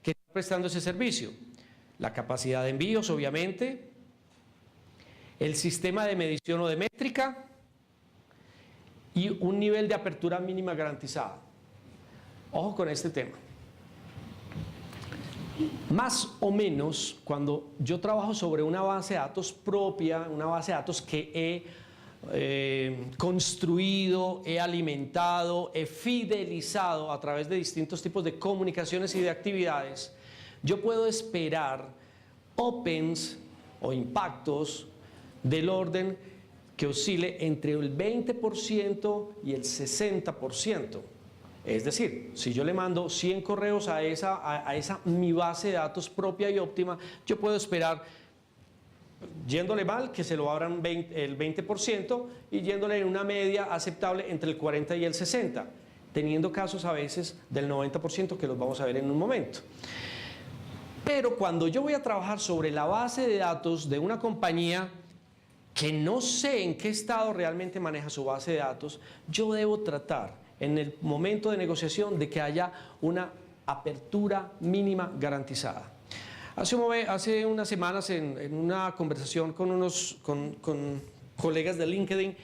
que está prestando ese servicio? La capacidad de envíos, obviamente, el sistema de medición o de métrica, y un nivel de apertura mínima garantizada. Ojo con este tema. Más o menos, cuando yo trabajo sobre una base de datos propia, una base de datos que he construido, he alimentado, he fidelizado a través de distintos tipos de comunicaciones y de actividades, yo puedo esperar opens o impactos del orden que oscile entre el 20% y el 60%. Es decir, si yo le mando 100 correos a esa mi base de datos propia y óptima, yo puedo esperar, yéndole mal, que se lo abran el 20% y yéndole en una media aceptable entre el 40 y el 60%, teniendo casos a veces del 90% que los vamos a ver en un momento. Pero cuando yo voy a trabajar sobre la base de datos de una compañía que no sé en qué estado realmente maneja su base de datos, yo debo tratar en el momento de negociación de que haya una apertura mínima garantizada. Hace unas semanas en una conversación con colegas de LinkedIn,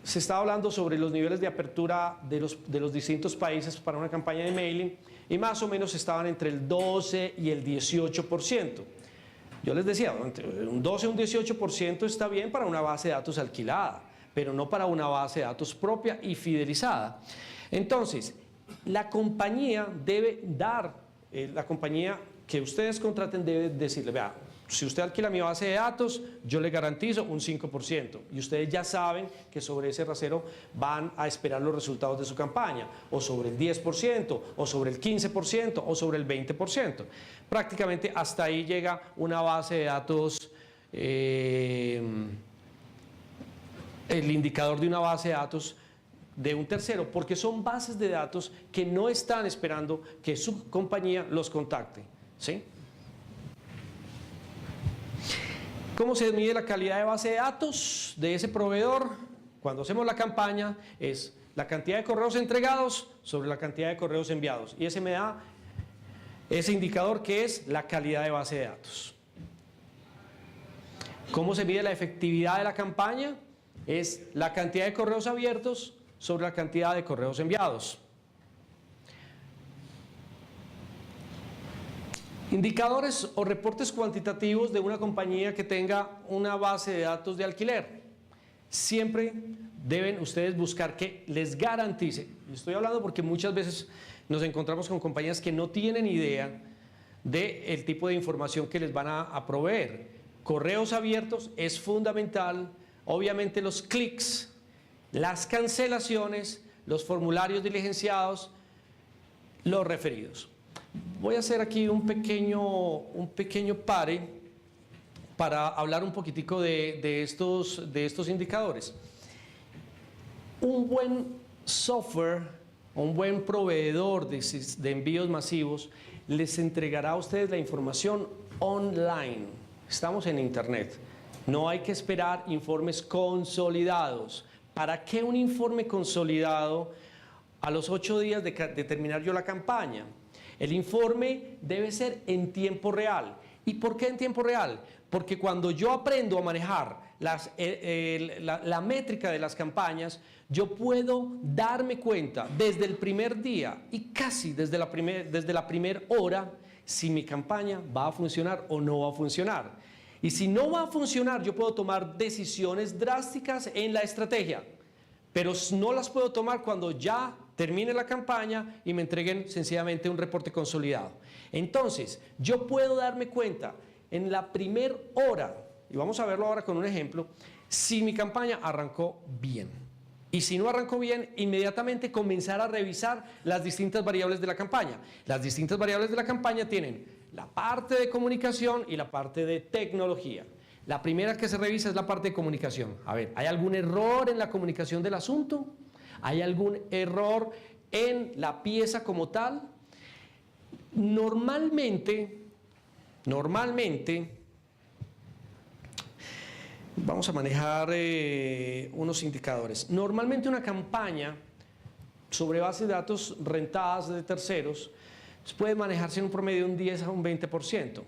se estaba hablando sobre los niveles de apertura de los distintos países para una campaña de mailing y más o menos estaban entre el 12 y el 18%. Yo les decía, un 12 o un 18% está bien para una base de datos alquilada, pero no para una base de datos propia y fidelizada. Entonces, la compañía debe dar, la compañía que ustedes contraten debe decirle, vea, si usted alquila mi base de datos, yo le garantizo un 5%. Y ustedes ya saben que sobre ese rasero van a esperar los resultados de su campaña, o sobre el 10%, o sobre el 15%, o sobre el 20%. Prácticamente hasta ahí llega una base de datos, el indicador de una base de datos de un tercero, porque son bases de datos que no están esperando que su compañía los contacte, ¿sí? ¿Cómo se mide la calidad de base de datos de ese proveedor? Cuando hacemos la campaña es la cantidad de correos entregados sobre la cantidad de correos enviados, y ese me da ese indicador que es la calidad de base de datos. ¿Cómo se mide la efectividad de la campaña? Es la cantidad de correos abiertos sobre la cantidad de correos enviados. Indicadores o reportes cuantitativos de una compañía que tenga una base de datos de alquiler. Siempre deben ustedes buscar que les garantice. Estoy hablando porque muchas veces nos encontramos con compañías que no tienen idea del tipo de información que les van a proveer. Correos abiertos es fundamental, obviamente los clics, las cancelaciones, los formularios diligenciados, los referidos. Voy a hacer aquí un pequeño pare para hablar un poquitico de estos indicadores. Un buen software, un buen proveedor de envíos masivos les entregará a ustedes la información online. Estamos en internet. No hay que esperar informes consolidados. ¿Para qué un informe consolidado a los 8 días de terminar yo la campaña? El informe debe ser en tiempo real. ¿Y por qué en tiempo real? Porque cuando yo aprendo a manejar la métrica de las campañas, yo puedo darme cuenta desde el primer día y casi desde la primera hora si mi campaña va a funcionar o no va a funcionar. Y si no va a funcionar, yo puedo tomar decisiones drásticas en la estrategia, pero no las puedo tomar cuando ya termine la campaña y me entreguen sencillamente un reporte consolidado. Entonces, yo puedo darme cuenta en la primera hora, y vamos a verlo ahora con un ejemplo, si mi campaña arrancó bien. Y si no arrancó bien, inmediatamente comenzar a revisar las distintas variables de la campaña. Las distintas variables de la campaña tienen la parte de comunicación y la parte de tecnología. La primera que se revisa es la parte de comunicación. A ver, ¿hay algún error en la comunicación del asunto? ¿Hay algún error en la pieza como tal? Normalmente, vamos a manejar unos indicadores. Normalmente una campaña sobre bases de datos rentadas de terceros puede manejarse en un promedio de un 10 a un 20%.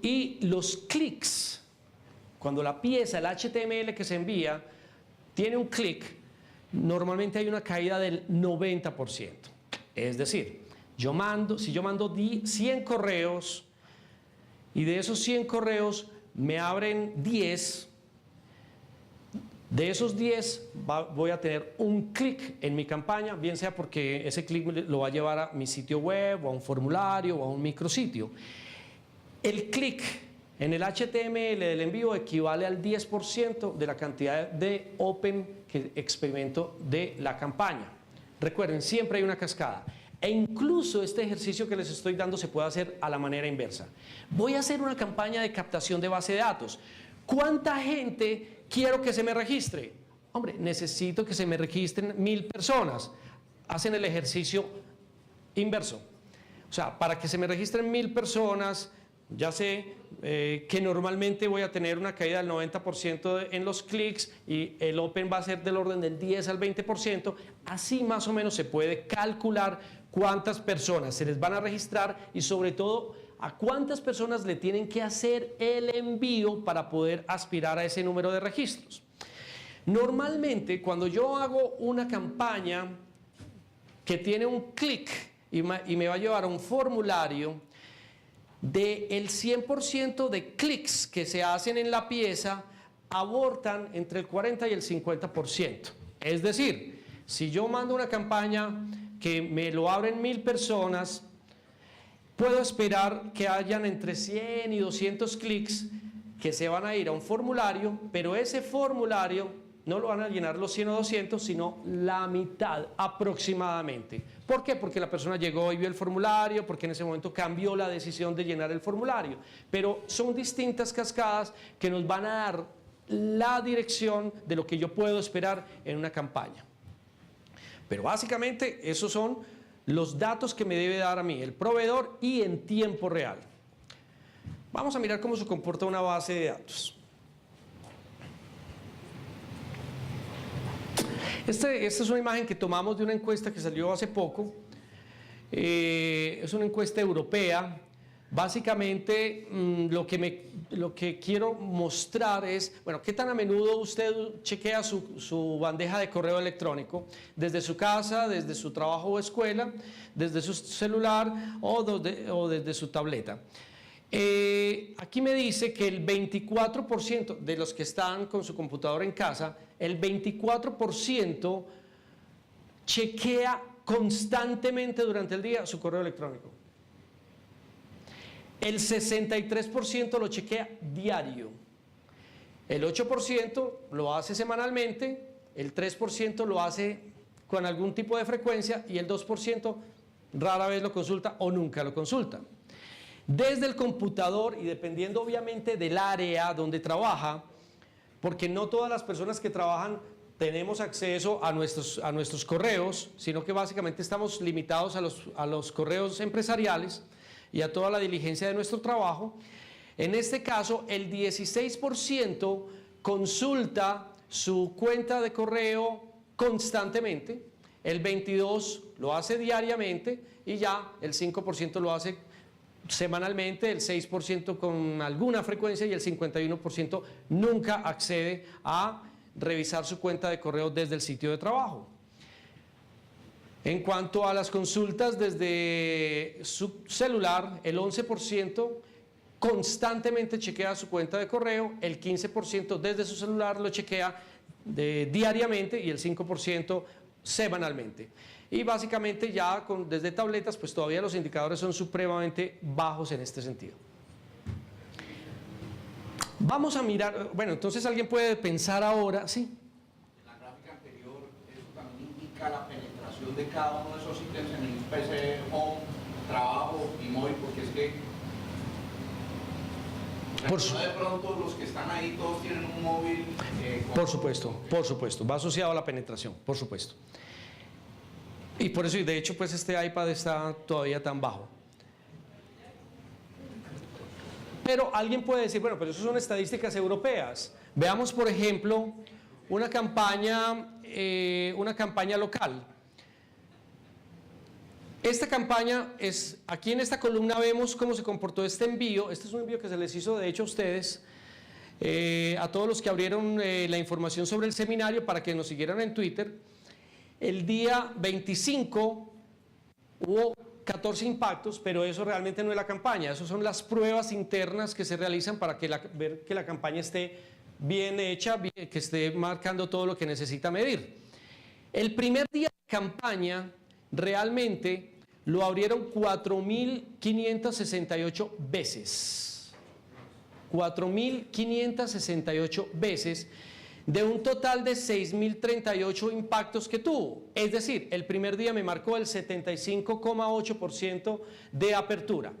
Y los clics, cuando la pieza, el HTML que se envía, tiene un clic, normalmente hay una caída del 90%. Es decir, si yo mando 100 correos y de esos 100 correos me abren 10, de esos 10 voy a tener un clic en mi campaña, bien sea porque ese clic lo va a llevar a mi sitio web o a un formulario o a un micrositio. El clic En el HTML del envío equivale al 10% de la cantidad de open que experimento de la campaña. Recuerden, siempre hay una cascada. E incluso este ejercicio que les estoy dando se puede hacer a la manera inversa. Voy a hacer una campaña de captación de base de datos. ¿Cuánta gente quiero que se me registre? Hombre, necesito que se me registren 1000 personas. Hacen el ejercicio inverso. O sea, para que se me registren 1000 personas, ya sé que normalmente voy a tener una caída del 90% en los clics y el open va a ser del orden del 10 al 20%. Así más o menos se puede calcular cuántas personas se les van a registrar y sobre todo a cuántas personas le tienen que hacer el envío para poder aspirar a ese número de registros. Normalmente cuando yo hago una campaña que tiene un clic y me va a llevar a un formulario, del 100% de clics que se hacen en la pieza, abortan entre el 40 y el 50%. Es decir, si yo mando una campaña que me lo abren 1000 personas, puedo esperar que hayan entre 100 y 200 clics que se van a ir a un formulario, pero ese formulario no lo van a llenar los 100 o 200, sino la mitad aproximadamente. ¿Por qué? Porque la persona llegó y vio el formulario, porque en ese momento cambió la decisión de llenar el formulario. Pero son distintas cascadas que nos van a dar la dirección de lo que yo puedo esperar en una campaña. Pero básicamente esos son los datos que me debe dar a mí el proveedor y en tiempo real. Vamos a mirar cómo se comporta una base de datos. Esta es una imagen que tomamos de una encuesta que salió hace poco. Es una encuesta europea. Básicamente lo que quiero mostrar es, bueno, qué tan a menudo usted chequea su bandeja de correo electrónico, desde su casa, desde su trabajo o escuela, desde su celular o desde su tableta. Aquí me dice que el 24% de los que están con su computadora en casa, el 24% chequea constantemente durante el día su correo electrónico. El 63% lo chequea diario. El 8% lo hace semanalmente, el 3% lo hace con algún tipo de frecuencia y el 2% rara vez lo consulta o nunca lo consulta. Desde el computador y dependiendo obviamente del área donde trabaja, porque no todas las personas que trabajan tenemos acceso a nuestros correos, sino que básicamente estamos limitados a los correos empresariales y a toda la diligencia de nuestro trabajo. En este caso, el 16% consulta su cuenta de correo constantemente, el 22% lo hace diariamente y ya el 5% lo hace semanalmente, el 6% con alguna frecuencia y el 51% nunca accede a revisar su cuenta de correo desde el sitio de trabajo. En cuanto a las consultas desde su celular, el 11% constantemente chequea su cuenta de correo, el 15% desde su celular lo chequea diariamente y el 5% semanalmente. Y básicamente ya desde tabletas, pues todavía los indicadores son supremamente bajos en este sentido. Vamos a mirar, bueno, entonces alguien puede pensar ahora, sí. En la gráfica anterior, eso también indica la penetración de cada uno de esos ítems en el PC, home, trabajo y móvil, porque es que de pronto los que están ahí todos tienen un móvil. Por supuesto, va asociado a la penetración, por supuesto. Y por eso, y de hecho, pues este iPad está todavía tan bajo. Pero alguien puede decir, bueno, pero eso son estadísticas europeas. Veamos, por ejemplo, una campaña local. Esta campaña es, aquí en esta columna vemos cómo se comportó este envío. Este es un envío que se les hizo, de hecho, a ustedes, a todos los que abrieron la información sobre el seminario para que nos siguieran en Twitter. El día 25 hubo 14 impactos, pero eso realmente no es la campaña, eso son las pruebas internas que se realizan para ver que la campaña esté bien hecha, que esté marcando todo lo que necesita medir. El primer día de campaña realmente lo abrieron 4.568 veces. 4.568 veces de un total de 6.038 impactos que tuvo. Es decir, el primer día me marcó el 75,8% de apertura.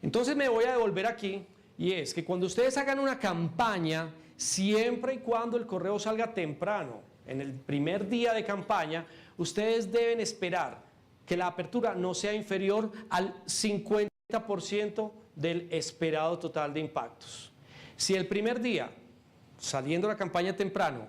Entonces me voy a devolver aquí, y es que cuando ustedes hagan una campaña, siempre y cuando el correo salga temprano, en el primer día de campaña, ustedes deben esperar que la apertura no sea inferior al 50% del esperado total de impactos. Si el primer día, saliendo la campaña temprano,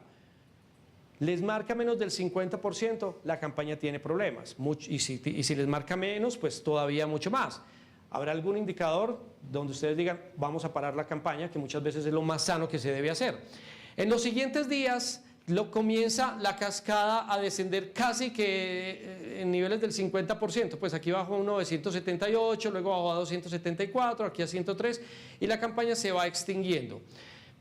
les marca menos del 50%, la campaña tiene problemas. Y si les marca menos, pues todavía mucho más. ¿Habrá algún indicador donde ustedes digan, vamos a parar la campaña, que muchas veces es lo más sano que se debe hacer? En los siguientes días comienza la cascada a descender casi que en niveles del 50%. Pues aquí bajó uno de 178, luego bajó a 274, aquí a 103, y la campaña se va extinguiendo.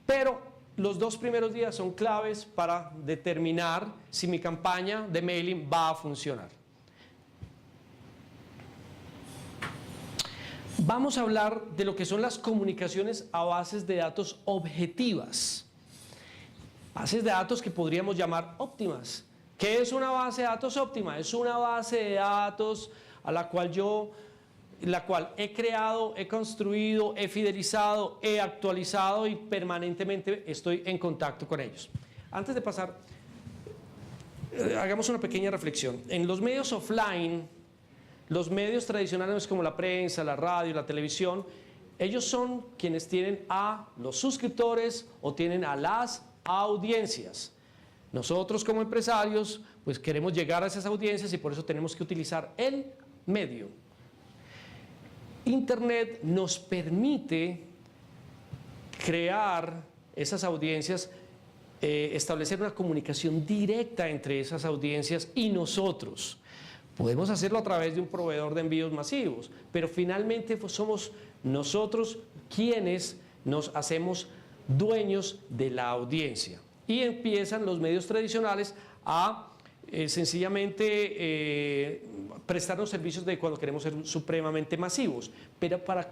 Pero los 2 primeros días son claves para determinar si mi campaña de mailing va a funcionar. Vamos a hablar de lo que son las comunicaciones a bases de datos objetivas. Bases de datos que podríamos llamar óptimas. ¿Qué es una base de datos óptima? Es una base de datos a la cual he creado, he construido, he fidelizado, he actualizado y permanentemente estoy en contacto con ellos. Antes de pasar, hagamos una pequeña reflexión. En los medios offline, los medios tradicionales como la prensa, la radio, la televisión, ellos son quienes tienen a los suscriptores o tienen a las audiencias. Nosotros como empresarios pues queremos llegar a esas audiencias y por eso tenemos que utilizar el medio. Internet nos permite crear esas audiencias, establecer una comunicación directa entre esas audiencias y nosotros. Podemos hacerlo a través de un proveedor de envíos masivos, pero finalmente somos nosotros quienes nos hacemos dueños de la audiencia. Y empiezan los medios tradicionales a sencillamente prestarnos servicios de cuando queremos ser supremamente masivos, pero para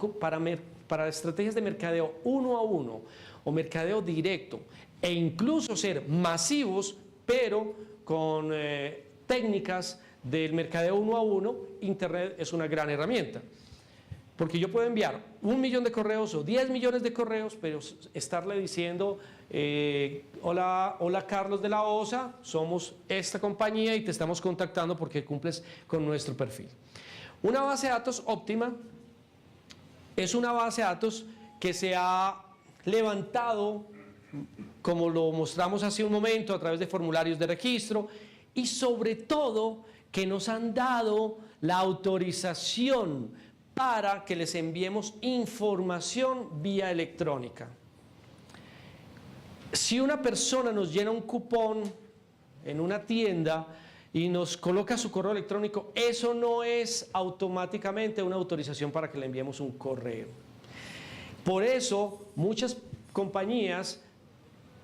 estrategias de mercadeo uno a uno o mercadeo directo e incluso ser masivos, pero con técnicas del mercadeo uno a uno, Internet es una gran herramienta. Porque yo puedo enviar 1 millón de correos o 10 millones de correos, pero estarle diciendo, hola Carlos de la OSA, somos esta compañía y te estamos contactando porque cumples con nuestro perfil. Una base de datos óptima es una base de datos que se ha levantado, como lo mostramos hace un momento, a través de formularios de registro y sobre todo que nos han dado la autorización para que les enviemos información vía electrónica. Si una persona nos llena un cupón en una tienda y nos coloca su correo electrónico, eso no es automáticamente una autorización para que le enviemos un correo. Por eso muchas compañías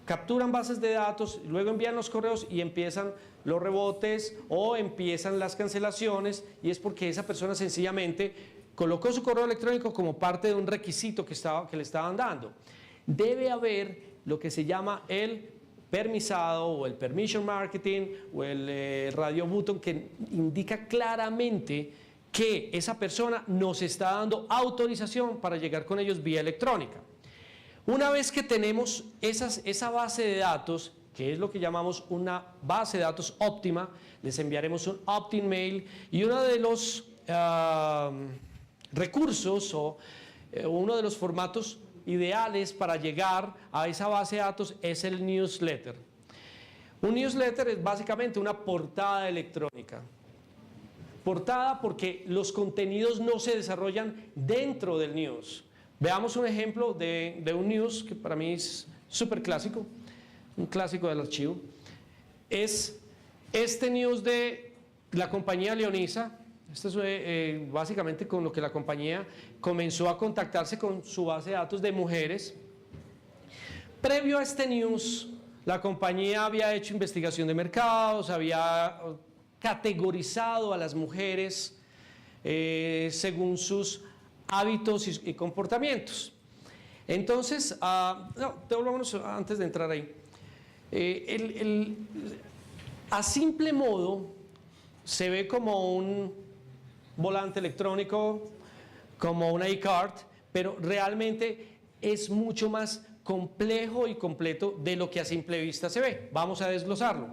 capturan bases de datos, luego envían los correos y empiezan los rebotes o empiezan las cancelaciones, y es porque esa persona sencillamente colocó su correo electrónico como parte de un requisito que le estaban dando. Debe haber lo que se llama el permisado o el permission marketing o el radio button, que indica claramente que esa persona nos está dando autorización para llegar con ellos vía electrónica. Una vez que tenemos esa base de datos, que es lo que llamamos una base de datos óptima, les enviaremos un opt-in mail, y uno de los recursos o uno de los formatos ideales para llegar a esa base de datos es el newsletter. Un newsletter es básicamente una portada electrónica. Portada porque los contenidos no se desarrollan dentro del news. Veamos un ejemplo de un news que para mí es súper clásico, un clásico del archivo. Es este news de la compañía Leonisa. Esto es básicamente con lo que la compañía comenzó a contactarse con su base de datos de mujeres. Previo a este news, la compañía había hecho investigación de mercados, había categorizado a las mujeres según sus hábitos y comportamientos. Entonces, devolvámonos antes de entrar ahí. A simple modo, se ve como un volante electrónico, como una e-card, pero realmente es mucho más complejo y completo de lo que a simple vista se ve. Vamos a desglosarlo.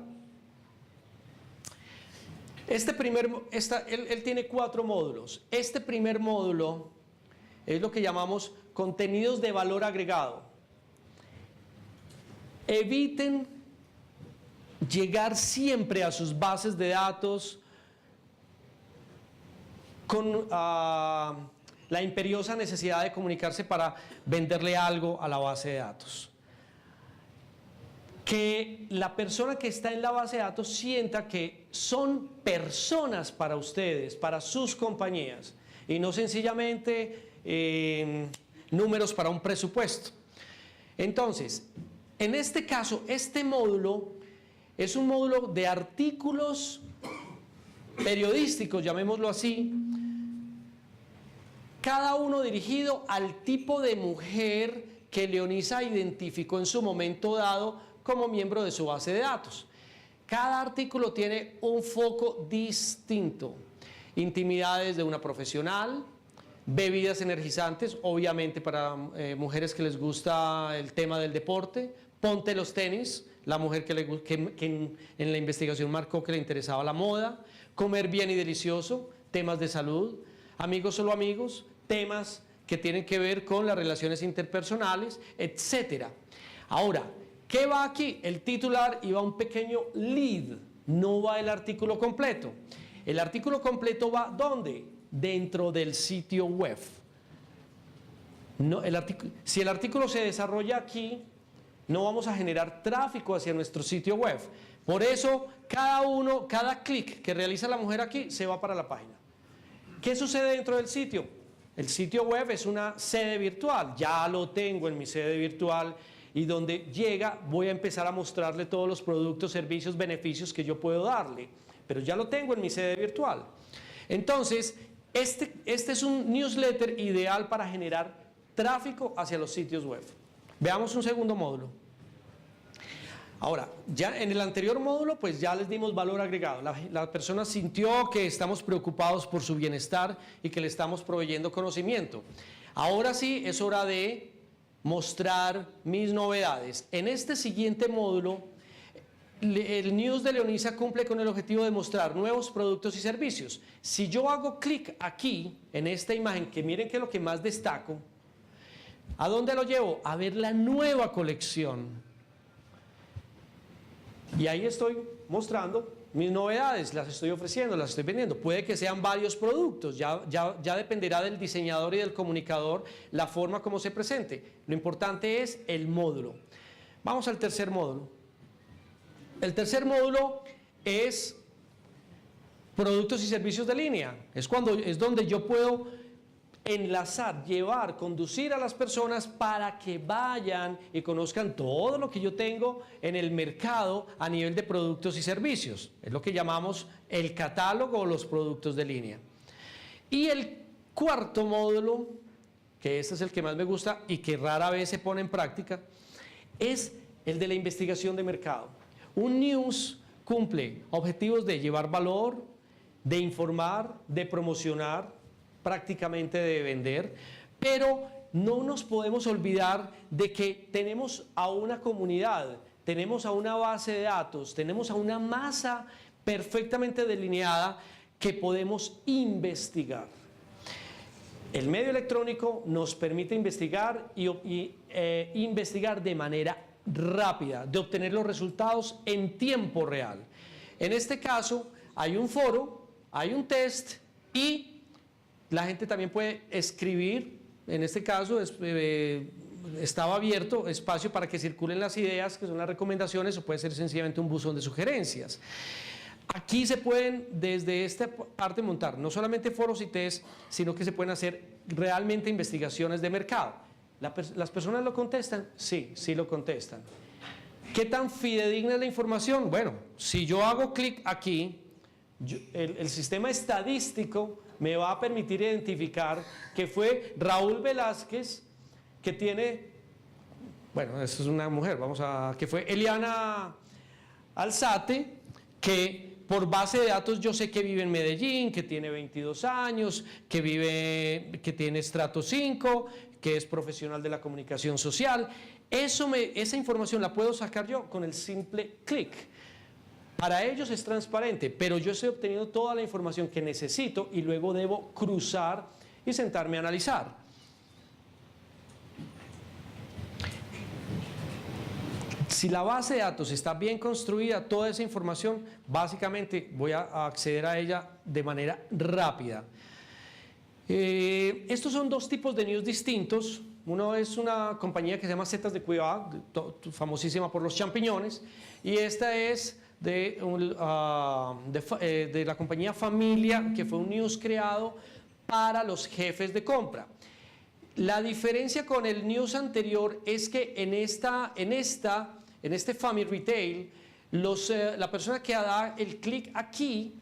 Él tiene 4 módulos. Este primer módulo es lo que llamamos contenidos de valor agregado. Eviten llegar siempre a sus bases de datos con la imperiosa necesidad de comunicarse para venderle algo a la base de datos. Que la persona que está en la base de datos sienta que son personas para ustedes, para sus compañías, y no sencillamente números para un presupuesto. Entonces, en este caso, este módulo es un módulo de artículos periodísticos, llamémoslo así, cada uno dirigido al tipo de mujer que Leonisa identificó en su momento dado como miembro de su base de datos. Cada artículo tiene un foco distinto. Intimidades de una profesional, bebidas energizantes, obviamente para mujeres que les gusta el tema del deporte, ponte los tenis, la mujer que en la investigación marcó que le interesaba la moda, comer bien y delicioso, temas de salud, amigos solo amigos, temas que tienen que ver con las relaciones interpersonales, etc. Ahora, ¿qué va aquí? El titular y va un pequeño lead, no va el artículo completo. El artículo completo va ¿dónde? Dentro del sitio web. No, si el artículo se desarrolla aquí, no vamos a generar tráfico hacia nuestro sitio web. Por eso, cada clic que realiza la mujer aquí se va para la página. ¿Qué sucede dentro del sitio? El sitio web es una sede virtual. Ya lo tengo en mi sede virtual y donde llega voy a empezar a mostrarle todos los productos, servicios, beneficios que yo puedo darle. Pero ya lo tengo en mi sede virtual. Entonces, este es un newsletter ideal para generar tráfico hacia los sitios web. Veamos un segundo módulo. Ahora, ya en el anterior módulo, pues ya les dimos valor agregado. La persona sintió que estamos preocupados por su bienestar y que le estamos proveyendo conocimiento. Ahora sí, es hora de mostrar mis novedades. En este siguiente módulo, el news de Leonisa cumple con el objetivo de mostrar nuevos productos y servicios. Si yo hago clic aquí, en esta imagen, que miren que es lo que más destaco, ¿a dónde lo llevo? A ver la nueva colección. Y ahí estoy mostrando mis novedades, las estoy ofreciendo, las estoy vendiendo. Puede que sean varios productos, ya dependerá del diseñador y del comunicador la forma como se presente. Lo importante es el módulo. Vamos al tercer módulo. El tercer módulo es productos y servicios de línea. Es donde yo puedo enlazar, llevar, conducir a las personas para que vayan y conozcan todo lo que yo tengo en el mercado a nivel de productos y servicios. Es lo que llamamos el catálogo o los productos de línea. Y el cuarto módulo, que este es el que más me gusta y que rara vez se pone en práctica, es el de la investigación de mercado. Un news cumple objetivos de llevar valor, de informar, de promocionar, prácticamente de vender, pero no nos podemos olvidar de que tenemos a una comunidad, tenemos a una base de datos, tenemos a una masa perfectamente delineada que podemos investigar. El medio electrónico nos permite investigar y investigar de manera rápida, de obtener los resultados en tiempo real. En este caso, hay un foro, hay un test y la gente también puede escribir. En este caso estaba abierto espacio para que circulen las ideas, que son las recomendaciones, o puede ser sencillamente un buzón de sugerencias. Aquí se pueden desde esta parte montar no solamente foros y test, sino que se pueden hacer realmente investigaciones de mercado. ¿Las personas lo contestan? Sí, sí lo contestan. ¿Qué tan fidedigna es la información? Bueno, si yo hago clic aquí, el sistema estadístico me va a permitir identificar que fue Raúl Velázquez que tiene, bueno, esa es una mujer, que fue Eliana Alzate, que por base de datos yo sé que vive en Medellín, que tiene 22 años, que tiene estrato 5, que es profesional de la comunicación social. Esa información la puedo sacar yo con el simple clic. Para ellos es transparente, pero yo estoy obteniendo toda la información que necesito y luego debo cruzar y sentarme a analizar. Si la base de datos está bien construida, toda esa información, básicamente voy a acceder a ella de manera rápida. Estos son dos tipos de news distintos. Uno es una compañía que se llama Setas de Cuiabá, famosísima por los champiñones, y esta es de la compañía Familia, que fue un news creado para los jefes de compra. La diferencia con el news anterior es que en este Family Retail, la persona que da el clic aquí,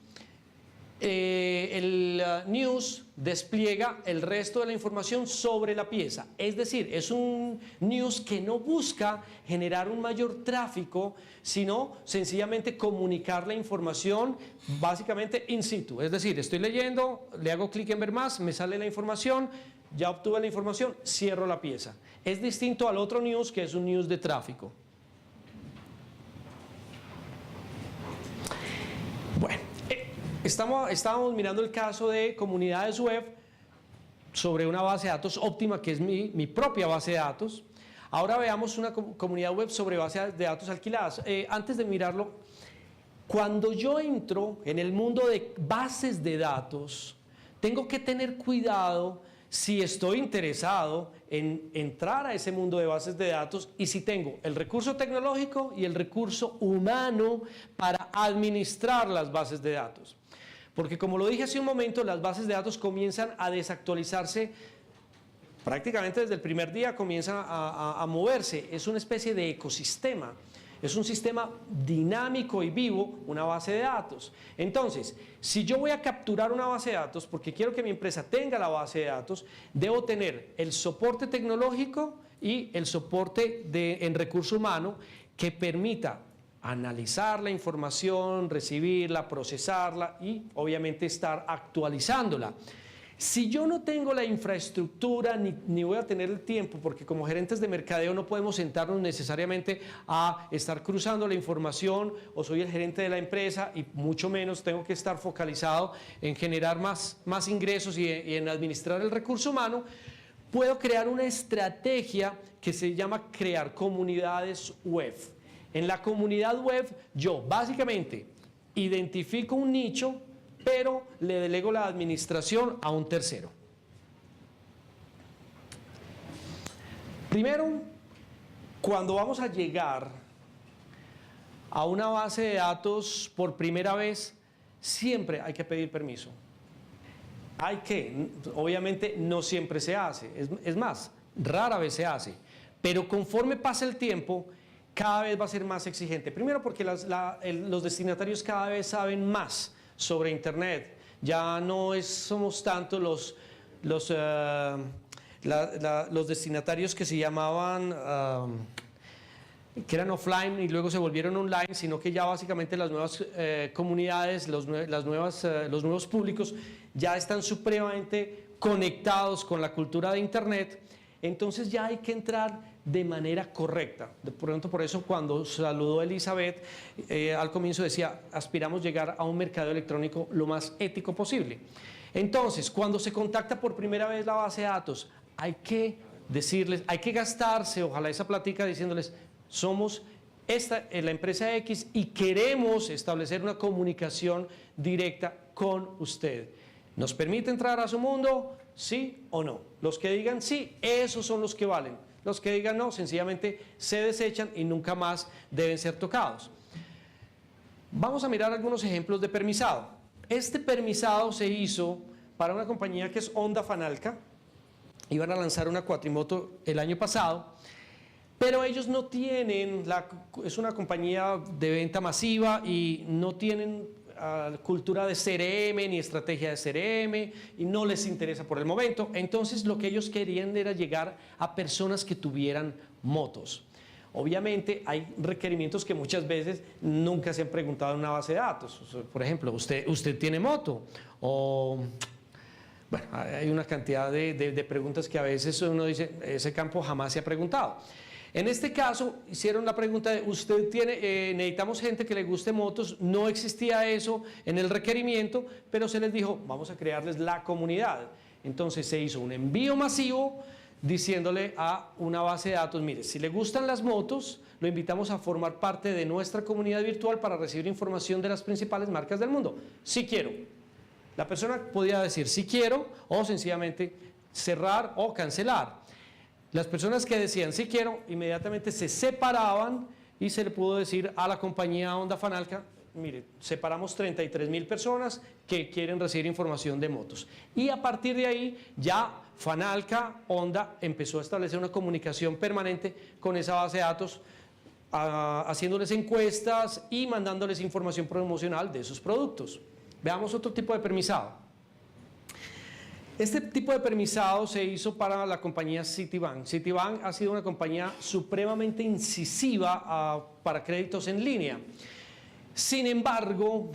el news despliega el resto de la información sobre la pieza. Es decir, es un news que no busca generar un mayor tráfico, sino sencillamente comunicar la información básicamente in situ. Es decir, estoy leyendo, le hago clic en ver más, me sale la información, ya obtuve la información, cierro la pieza. Es distinto al otro news, que es un news de tráfico. Bueno, estábamos mirando el caso de comunidades web sobre una base de datos óptima, que es mi propia base de datos. Ahora veamos una comunidad web sobre bases de datos alquiladas. Antes de mirarlo, cuando yo entro en el mundo de bases de datos, tengo que tener cuidado si estoy interesado en entrar a ese mundo de bases de datos y si tengo el recurso tecnológico y el recurso humano para administrar las bases de datos. Porque como lo dije hace un momento, las bases de datos comienzan a desactualizarse prácticamente desde el primer día, comienzan a moverse. Es una especie de ecosistema. Es un sistema dinámico y vivo, una base de datos. Entonces, si yo voy a capturar una base de datos, porque quiero que mi empresa tenga la base de datos, debo tener el soporte tecnológico y el soporte en recurso humano que permita analizar la información, recibirla, procesarla y obviamente estar actualizándola. Si yo no tengo la infraestructura ni voy a tener el tiempo, porque como gerentes de mercadeo no podemos sentarnos necesariamente a estar cruzando la información, o soy el gerente de la empresa y mucho menos tengo que estar focalizado en generar más ingresos y en administrar el recurso humano, puedo crear una estrategia que se llama crear comunidades web. En la comunidad web yo básicamente identifico un nicho, pero le delego la administración a un tercero. Primero, cuando vamos a llegar a una base de datos por primera vez, siempre hay que pedir permiso. Obviamente no siempre se hace, es más, rara vez se hace, pero conforme pasa el tiempo, cada vez va a ser más exigente. Primero porque los destinatarios cada vez saben más sobre Internet. Ya no somos tanto los destinatarios que se llamaban, que eran offline y luego se volvieron online, sino que ya básicamente las nuevas comunidades, los nuevos públicos ya están supremamente conectados con la cultura de Internet. Entonces ya hay que entrar de manera correcta. De pronto, por eso cuando saludó Elizabeth, al comienzo decía, aspiramos llegar a un mercado electrónico lo más ético posible. Entonces, cuando se contacta por primera vez la base de datos, hay que decirles, hay que gastarse, ojalá esa plática diciéndoles, somos la empresa X y queremos establecer una comunicación directa con usted. ¿Nos permite entrar a su mundo? ¿Sí o no? Los que digan sí, esos son los que valen. Los que digan no, sencillamente se desechan y nunca más deben ser tocados. Vamos a mirar algunos ejemplos de permisado. Este permisado se hizo para una compañía que es Honda Fanalca. Iban a lanzar una cuatrimoto el año pasado, pero ellos no tienen, es una compañía de venta masiva y no tienen cultura de CRM ni estrategia de CRM y no les interesa por el momento. Entonces lo que ellos querían era llegar a personas que tuvieran motos. Obviamente hay requerimientos que muchas veces nunca se han preguntado en una base de datos. Por ejemplo, ¿usted tiene moto? O, bueno, hay una cantidad de preguntas que a veces uno dice, ese campo jamás se ha preguntado. En este caso, hicieron la pregunta de, ¿usted tiene, necesitamos gente que le guste motos? No existía eso en el requerimiento, pero se les dijo, vamos a crearles la comunidad. Entonces se hizo un envío masivo diciéndole a una base de datos, mire, si le gustan las motos, lo invitamos a formar parte de nuestra comunidad virtual para recibir información de las principales marcas del mundo. Sí quiero. La persona podía decir sí quiero o sencillamente cerrar o cancelar. Las personas que decían sí quiero, inmediatamente se separaban y se le pudo decir a la compañía Honda Fanalca, mire, separamos 33.000 personas que quieren recibir información de motos. Y a partir de ahí ya Fanalca, Honda empezó a establecer una comunicación permanente con esa base de datos, haciéndoles encuestas y mandándoles información promocional de sus productos. Veamos otro tipo de permisado. Este tipo de permisado se hizo para la compañía Citibank. Citibank ha sido una compañía supremamente incisiva para créditos en línea. Sin embargo,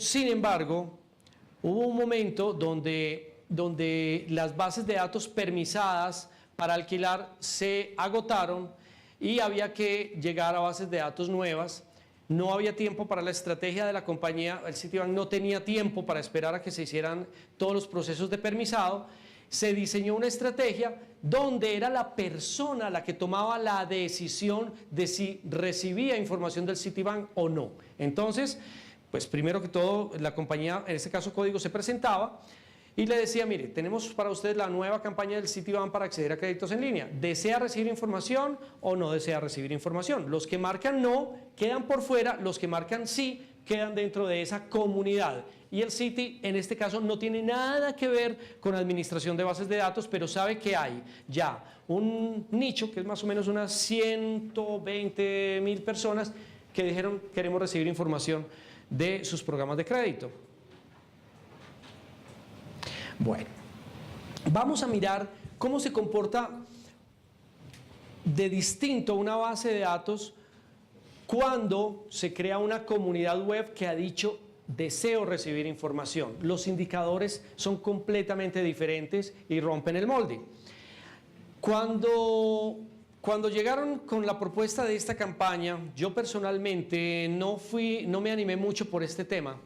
hubo un momento donde las bases de datos permisadas para alquilar se agotaron y había que llegar a bases de datos nuevas. No había tiempo para la estrategia de la compañía, el Citibank no tenía tiempo para esperar a que se hicieran todos los procesos de permisado. Se diseñó una estrategia donde era la persona la que tomaba la decisión de si recibía información del Citibank o no. Entonces, pues primero que todo, la compañía, en este caso Código, se presentaba y le decía, mire, tenemos para usted la nueva campaña del Citibank para acceder a créditos en línea. ¿Desea recibir información o no desea recibir información? Los que marcan no quedan por fuera, los que marcan sí quedan dentro de esa comunidad. Y el Citi, en este caso, no tiene nada que ver con administración de bases de datos, pero sabe que hay ya un nicho, que es más o menos unas 120.000 personas, que dijeron, queremos recibir información de sus programas de crédito. Bueno, vamos a mirar cómo se comporta de distinto una base de datos cuando se crea una comunidad web que ha dicho deseo recibir información. Los indicadores son completamente diferentes y rompen el molde. Cuando llegaron con la propuesta de esta campaña, yo personalmente no me animé mucho por este tema,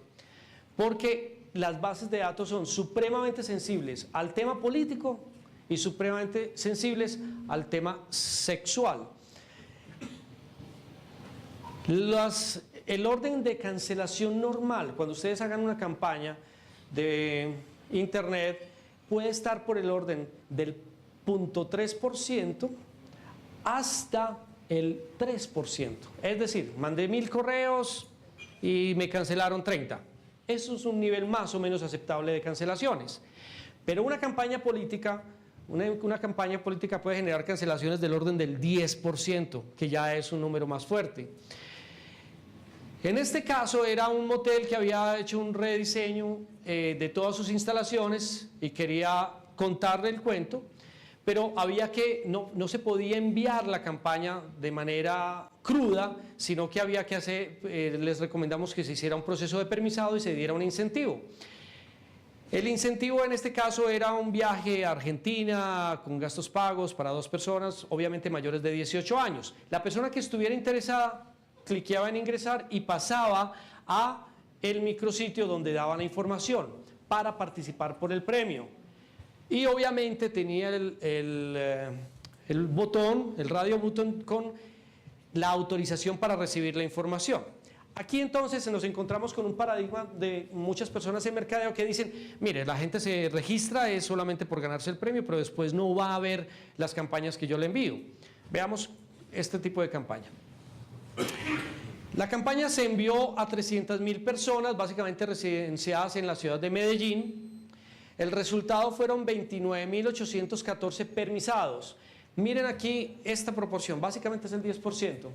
porque las bases de datos son supremamente sensibles al tema político y supremamente sensibles al tema sexual. El orden de cancelación normal, cuando ustedes hagan una campaña de internet, puede estar por el orden del 0.3% hasta el 3%. Es decir, mandé 1000 correos y me cancelaron 30. Eso es un nivel más o menos aceptable de cancelaciones. Pero una campaña política puede generar cancelaciones del orden del 10%, que ya es un número más fuerte. En este caso era un motel que había hecho un rediseño de todas sus instalaciones y quería contarle el cuento, pero no se podía enviar la campaña de manera cruda, sino que había que hacer, les recomendamos que se hiciera un proceso de permisado y se diera un incentivo. El incentivo en este caso era un viaje a Argentina con gastos pagos para 2 personas, obviamente mayores de 18 años. La persona que estuviera interesada cliqueaba en ingresar y pasaba a el micrositio donde daba la información para participar por el premio. Y obviamente tenía el botón, el radio button con la autorización para recibir la información. Aquí entonces nos encontramos con un paradigma de muchas personas en mercadeo que dicen, mire, la gente se registra es solamente por ganarse el premio, pero después no va a ver las campañas que yo le envío. Veamos este tipo de campaña. La campaña se envió a 300.000 personas, básicamente residenciadas en la ciudad de Medellín. El resultado fueron 29.814 permisados. Miren aquí esta proporción, básicamente es el 10%.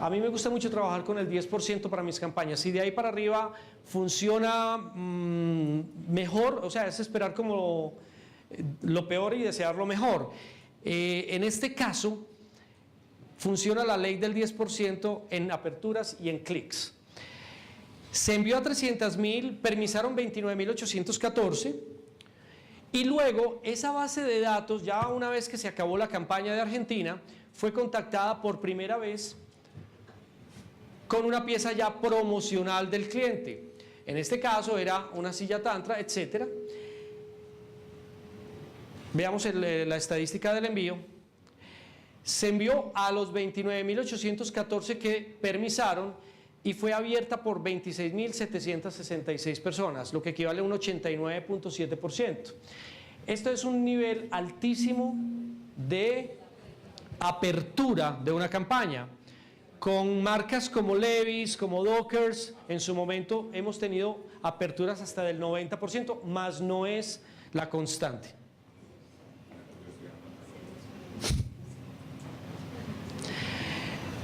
A mí me gusta mucho trabajar con el 10% para mis campañas. Si de ahí para arriba funciona mejor, o sea, es esperar como lo peor y desear lo mejor. En este caso, funciona la ley del 10% en aperturas y en clics. Se envió a 300.000, permisaron 29.814 y luego esa base de datos, ya una vez que se acabó la campaña de Argentina, fue contactada por primera vez con una pieza ya promocional del cliente. En este caso era una silla tantra, etc. Veamos la estadística del envío. Se envió a los 29.814 que permisaron y fue abierta por 26.766 personas, lo que equivale a un 89.7%. Esto es un nivel altísimo de apertura de una campaña. Con marcas como Levi's, como Dockers, en su momento hemos tenido aperturas hasta del 90%, más no es la constante.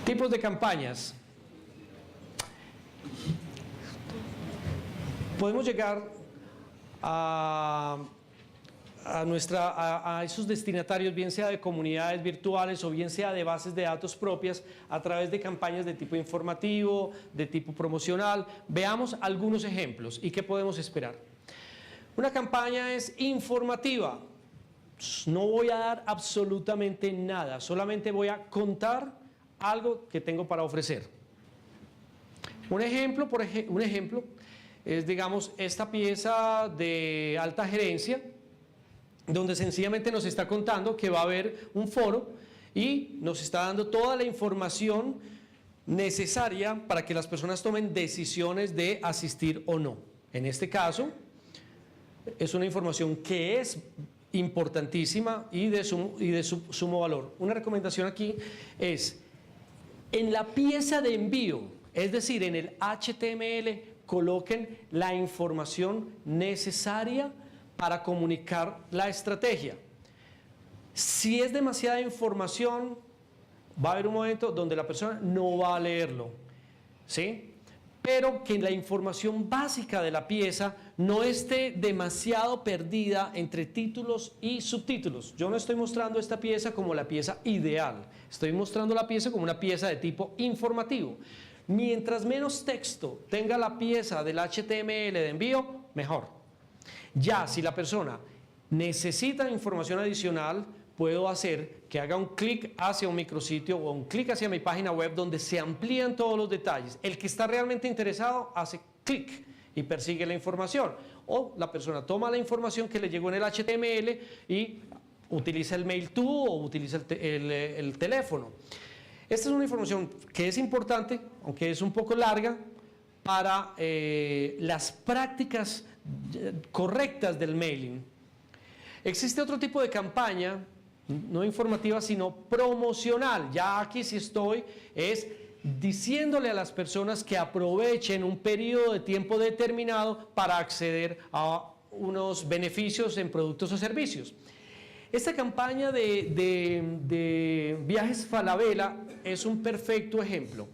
Tipos de campañas. Podemos llegar a esos destinatarios, bien sea de comunidades virtuales o bien sea de bases de datos propias, a través de campañas de tipo informativo, de tipo promocional. Veamos algunos ejemplos y qué podemos esperar. Una campaña es informativa. No voy a dar absolutamente nada, solamente voy a contar algo que tengo para ofrecer. Un ejemplo es, digamos, esta pieza de alta gerencia, donde sencillamente nos está contando que va a haber un foro y nos está dando toda la información necesaria para que las personas tomen decisiones de asistir o no. En este caso, es una información que es importantísima y de sumo valor. Una recomendación aquí es, en la pieza de envío, es decir, en el HTML, coloquen la información necesaria para comunicar la estrategia. Si es demasiada información, va a haber un momento donde la persona no va a leerlo, ¿sí? Pero que la información básica de la pieza no esté demasiado perdida entre títulos y subtítulos. Yo no estoy mostrando esta pieza como la pieza ideal, estoy mostrando la pieza como una pieza de tipo informativo. Mientras menos texto tenga la pieza del HTML de envío, mejor. Ya, si la persona necesita información adicional, puedo hacer que haga un clic hacia un micrositio o un clic hacia mi página web donde se amplían todos los detalles. El que está realmente interesado hace clic y persigue la información. O la persona toma la información que le llegó en el HTML y utiliza el mail to o utiliza el teléfono. Esta es una información que es importante, aunque es un poco larga, para las prácticas correctas del mailing. Existe otro tipo de campaña, no informativa, sino promocional. Ya aquí sí estoy, es diciéndole a las personas que aprovechen un periodo de tiempo determinado para acceder a unos beneficios en productos o servicios. Esta campaña de viajes Falabella es un perfecto ejemplo.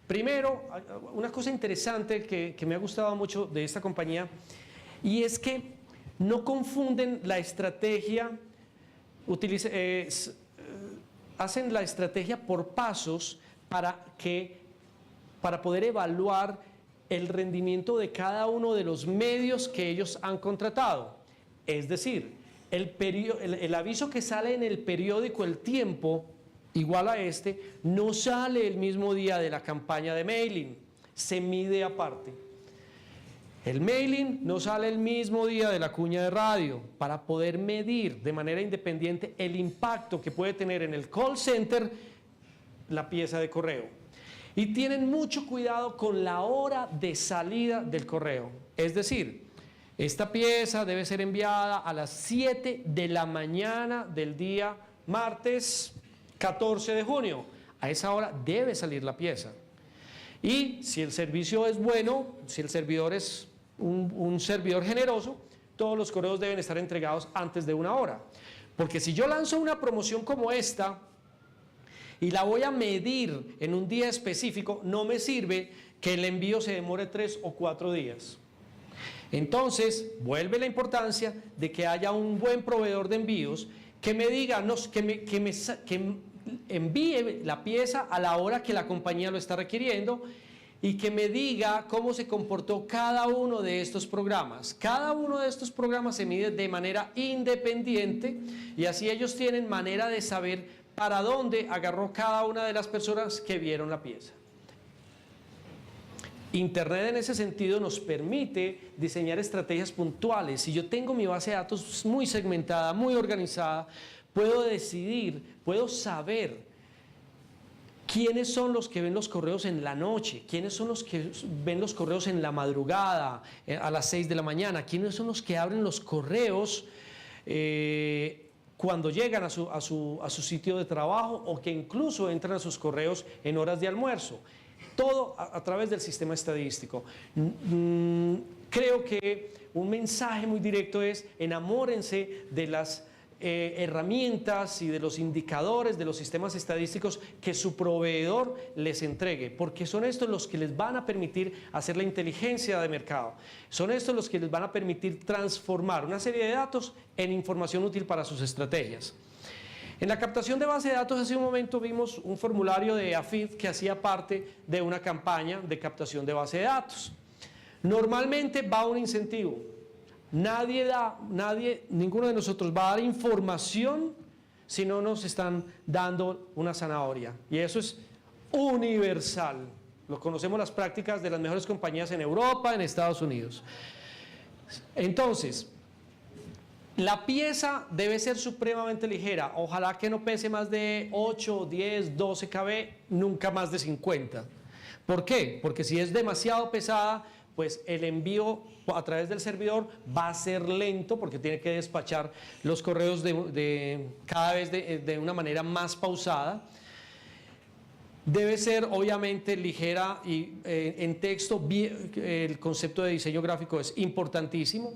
Primero, una cosa interesante que me ha gustado mucho de esta compañía, y es que no confunden la estrategia, hacen la estrategia por pasos para poder evaluar el rendimiento de cada uno de los medios que ellos han contratado. Es decir, el aviso que sale en el periódico El Tiempo, igual a este, no sale el mismo día de la campaña de mailing, se mide aparte. El mailing no sale el mismo día de la cuña de radio, para poder medir de manera independiente el impacto que puede tener en el call center la pieza de correo. Y tienen mucho cuidado con la hora de salida del correo. Es decir, esta pieza debe ser enviada a las 7 de la mañana del día martes 14 de junio. A esa hora debe salir la pieza. Y si el servicio es bueno, si el servidor es un servidor generoso, todos los correos deben estar entregados antes de 1 hora. Porque si yo lanzo una promoción como esta y la voy a medir en un día específico, no me sirve que el envío se demore 3 o 4 días. Entonces, vuelve la importancia de que haya un buen proveedor de envíos que me diga, que envíe la pieza a la hora que la compañía lo está requiriendo y que me diga cómo se comportó cada uno de estos programas. Cada uno de estos programas se mide de manera independiente y así ellos tienen manera de saber para dónde agarró cada una de las personas que vieron la pieza. Internet en ese sentido nos permite diseñar estrategias puntuales. Si yo tengo mi base de datos muy segmentada, muy organizada, puedo decidir, puedo saber quiénes son los que ven los correos en la noche, quiénes son los que ven los correos en la madrugada, a las 6 de la mañana, quiénes son los que abren los correos cuando llegan a su sitio de trabajo o que incluso entran a sus correos en horas de almuerzo. Todo a través del sistema estadístico. Creo que un mensaje muy directo es: enamórense de las herramientas y de los indicadores de los sistemas estadísticos que su proveedor les entregue, porque son estos los que les van a permitir hacer la inteligencia de mercado, son estos los que les van a permitir transformar una serie de datos en información útil para sus estrategias. En la captación de base de datos, hace un momento vimos un formulario de AFID que hacía parte de una campaña de captación de base de datos. Normalmente va un incentivo. Ninguno de nosotros va a dar información si no nos están dando una zanahoria. Y eso es universal. Lo conocemos las prácticas de las mejores compañías en Europa, en Estados Unidos. Entonces, la pieza debe ser supremamente ligera, ojalá que no pese más de 8, 10, 12 kb, nunca más de 50. ¿Por qué? Porque si es demasiado pesada, pues el envío a través del servidor va a ser lento porque tiene que despachar los correos cada vez de una manera más pausada. Debe ser obviamente ligera y en texto, el concepto de diseño gráfico es importantísimo.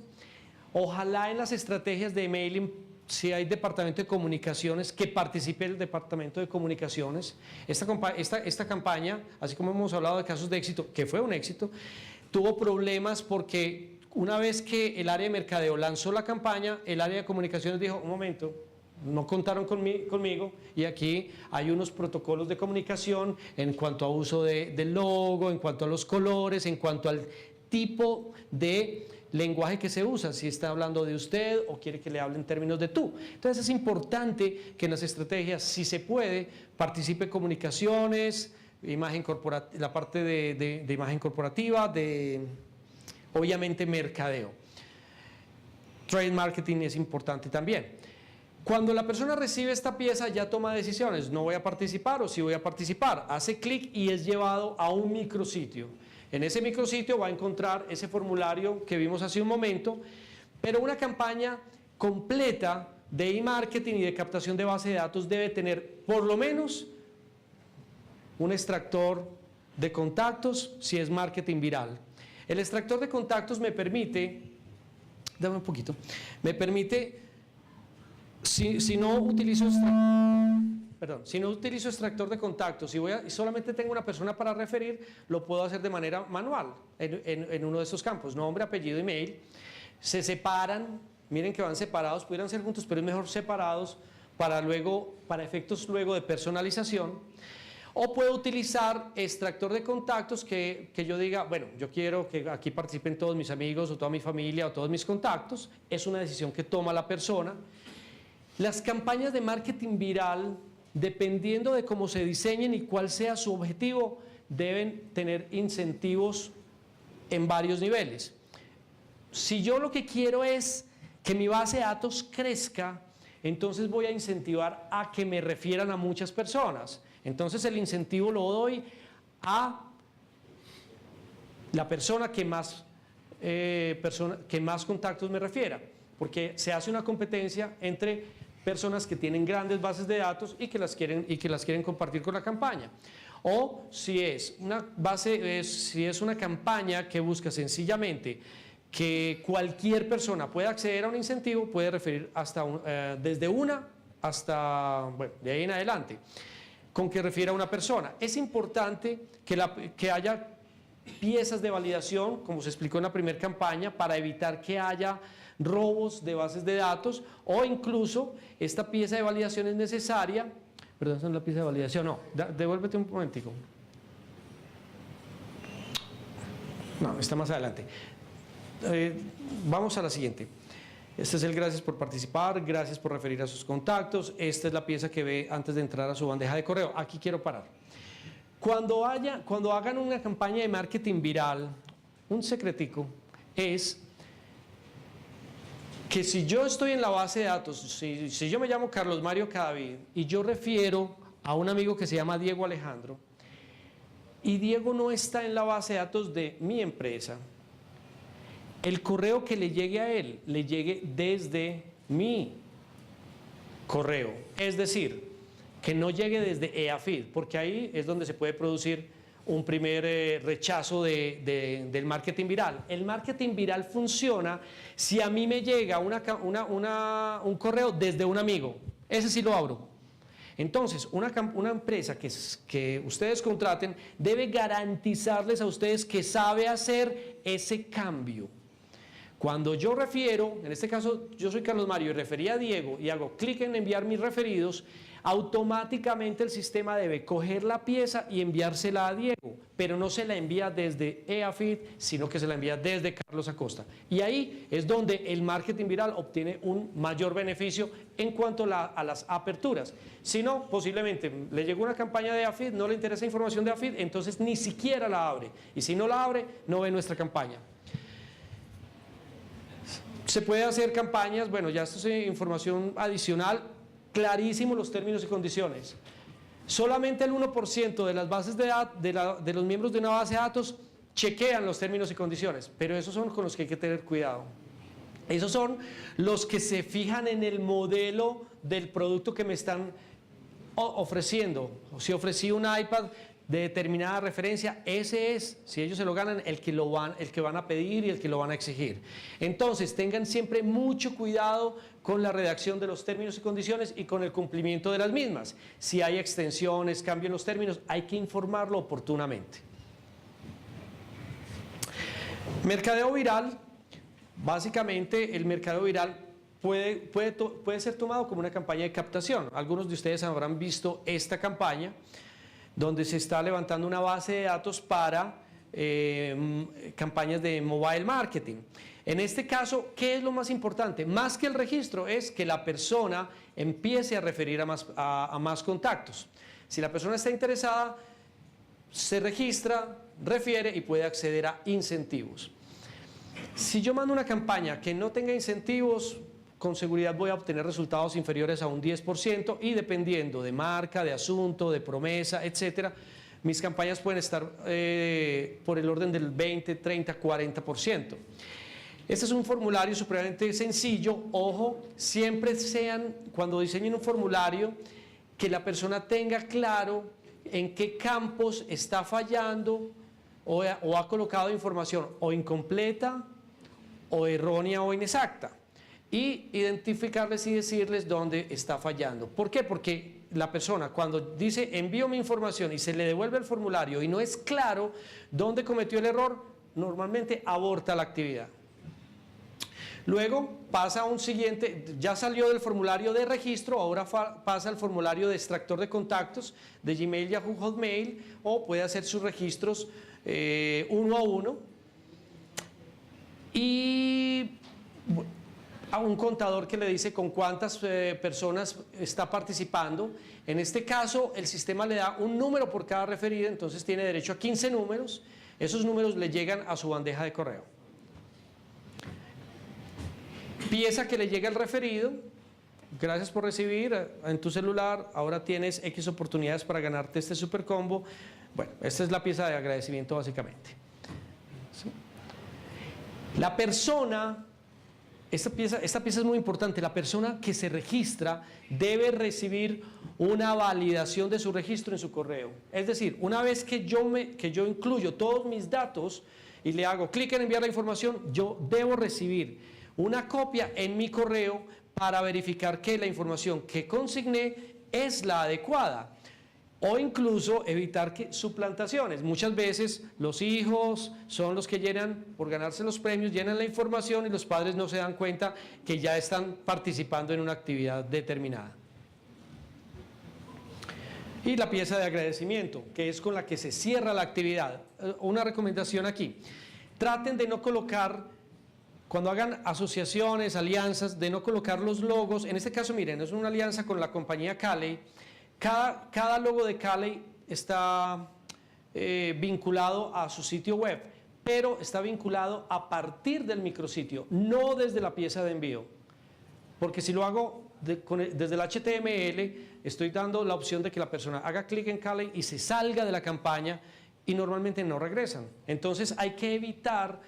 Ojalá en las estrategias de emailing, si hay departamento de comunicaciones, que participe el departamento de comunicaciones. Esta campaña, así como hemos hablado de casos de éxito, que fue un éxito, tuvo problemas porque una vez que el área de mercadeo lanzó la campaña, el área de comunicaciones dijo: un momento, no contaron conmigo y aquí hay unos protocolos de comunicación en cuanto a uso del logo, en cuanto a los colores, en cuanto al tipo de lenguaje que se usa, si está hablando de usted o quiere que le hable en términos de tú. Entonces es importante que en las estrategias, si se puede, participe comunicaciones, imagen corporativa, la parte de imagen corporativa, obviamente mercadeo. Trade marketing es importante también. Cuando la persona recibe esta pieza ya toma decisiones: no voy a participar o sí voy a participar. Hace clic y es llevado a un micrositio. En ese micrositio va a encontrar ese formulario que vimos hace un momento, pero una campaña completa de e-marketing y de captación de base de datos debe tener por lo menos un extractor de contactos si es marketing viral. El extractor de contactos me permite, dame un poquito, me permite, si no utilizo extractor de contactos, si solamente tengo una persona para referir, lo puedo hacer de manera manual en uno de estos campos: nombre, apellido, email. Se separan, miren que van separados, pudieran ser juntos, pero es mejor separados para efectos luego de personalización. O puedo utilizar extractor de contactos que yo diga: bueno, yo quiero que aquí participen todos mis amigos o toda mi familia o todos mis contactos. Es una decisión que toma la persona. Las campañas de marketing viral, dependiendo de cómo se diseñen y cuál sea su objetivo, deben tener incentivos en varios niveles. Si yo lo que quiero es que mi base de datos crezca, entonces voy a incentivar a que me refieran a muchas personas. Entonces el incentivo lo doy a la persona que más contactos me refiera, porque se hace una competencia entre personas que tienen grandes bases de datos y que las quieren compartir con la campaña. O si es una campaña que busca sencillamente que cualquier persona pueda acceder a un incentivo, puede referir desde una hasta, bueno, de ahí en adelante. con que refiere a una persona. Es importante que haya piezas de validación, como se explicó en la primera campaña, para evitar que haya robos de bases de datos, o incluso esta pieza de validación es necesaria. Perdón, esa no es la pieza de validación, no, devuélvete un momentico. No, está más adelante. Vamos a la siguiente. Este es el gracias por participar, gracias por referir a sus contactos. Esta es la pieza que ve antes de entrar a su bandeja de correo. Aquí quiero parar. Cuando hagan una campaña de marketing viral, un secretico es que si yo estoy en la base de datos, si yo me llamo Carlos Mario Cadavid y yo refiero a un amigo que se llama Diego Alejandro y Diego no está en la base de datos de mi empresa, el correo que le llegue a él, le llegue desde mi correo. Es decir, que no llegue desde EAFID, porque ahí es donde se puede producir un primer rechazo del marketing viral. El marketing viral funciona si a mí me llega un correo desde un amigo. Ese sí lo abro. Entonces, una empresa que ustedes contraten debe garantizarles a ustedes que sabe hacer ese cambio. Cuando yo refiero, en este caso yo soy Carlos Mario y referí a Diego y hago clic en enviar mis referidos, automáticamente el sistema debe coger la pieza y enviársela a Diego, pero no se la envía desde EAFID, sino que se la envía desde Carlos Acosta. Y ahí es donde el marketing viral obtiene un mayor beneficio en cuanto a las aperturas. Si no, posiblemente le llegó una campaña de EAFID, no le interesa información de EAFID, entonces ni siquiera la abre. Y si no la abre, no ve nuestra campaña. Se puede hacer campañas, bueno, ya esto es información adicional, clarísimo los términos y condiciones. Solamente el 1% de las bases de los miembros de una base de datos chequean los términos y condiciones, pero esos son con los que hay que tener cuidado. Esos son los que se fijan en el modelo del producto que me están ofreciendo. Si ofrecí un iPad de determinada referencia, ese es, si ellos se lo ganan, el que van a pedir y el que lo van a exigir. Entonces, tengan siempre mucho cuidado con la redacción de los términos y condiciones y con el cumplimiento de las mismas. Si hay extensiones, cambios en los términos, hay que informarlo oportunamente. Mercadeo viral, básicamente el mercadeo viral puede ser tomado como una campaña de captación. Algunos de ustedes habrán visto esta campaña, donde se está levantando una base de datos para campañas de mobile marketing. En este caso, ¿qué es lo más importante? Más que el registro, es que la persona empiece a referir a más contactos. Si la persona está interesada, se registra, refiere y puede acceder a incentivos. Si yo mando una campaña que no tenga incentivos, con seguridad voy a obtener resultados inferiores a un 10% y dependiendo de marca, de asunto, de promesa, etcétera, mis campañas pueden estar por el orden del 20, 30, 40%. Este es un formulario supremamente sencillo. Ojo, siempre cuando diseñen un formulario, que la persona tenga claro en qué campos está fallando o ha colocado información o incompleta o errónea o inexacta. Y identificarles y decirles dónde está fallando. ¿Por qué? Porque la persona cuando dice envío mi información y se le devuelve el formulario y no es claro dónde cometió el error, normalmente aborta la actividad. Luego pasa a un siguiente, ya salió del formulario de registro, ahora pasa al formulario de extractor de contactos de Gmail, Yahoo, Hotmail, o puede hacer sus registros uno a uno. Y a un contador que le dice con cuántas personas está participando. En este caso, el sistema le da un número por cada referido, entonces tiene derecho a 15 números. Esos números le llegan a su bandeja de correo. Pieza que le llega al referido. Gracias por recibir en tu celular. Ahora tienes X oportunidades para ganarte este super combo. Bueno, esta es la pieza de agradecimiento básicamente. ¿Sí? La persona... Esta pieza es muy importante. La persona que se registra debe recibir una validación de su registro en su correo. Es decir, una vez que yo incluyo todos mis datos y le hago clic en enviar la información, yo debo recibir una copia en mi correo para verificar que la información que consigné es la adecuada. o incluso evitar que suplantaciones. Muchas veces los hijos son los que llenan, por ganarse los premios, llenan la información y los padres no se dan cuenta que ya están participando en una actividad determinada. Y la pieza de agradecimiento, que es con la que se cierra la actividad. Una recomendación aquí: traten de no colocar, cuando hagan asociaciones, alianzas, de no colocar los logos. En este caso, miren, es una alianza con la compañía Calley. Cada logo de Calley está vinculado a su sitio web, pero está vinculado a partir del micrositio, no desde la pieza de envío. Porque si lo hago desde el HTML, estoy dando la opción de que la persona haga clic en Calley y se salga de la campaña y normalmente no regresan. Entonces hay que evitar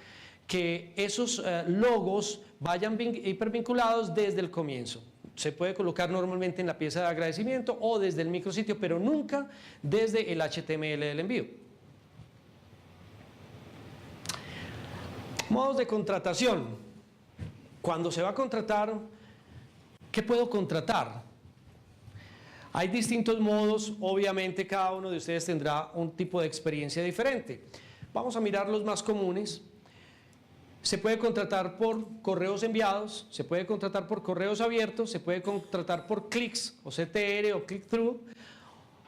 que esos logos vayan hipervinculados desde el comienzo. Se puede colocar normalmente en la pieza de agradecimiento o desde el micrositio, pero nunca desde el HTML del envío. Modos de contratación. Cuando se va a contratar, ¿qué puedo contratar? Hay distintos modos, obviamente cada uno de ustedes tendrá un tipo de experiencia diferente. Vamos a mirar los más comunes. Se puede contratar por correos enviados, se puede contratar por correos abiertos, se puede contratar por clics o CTR o click-through,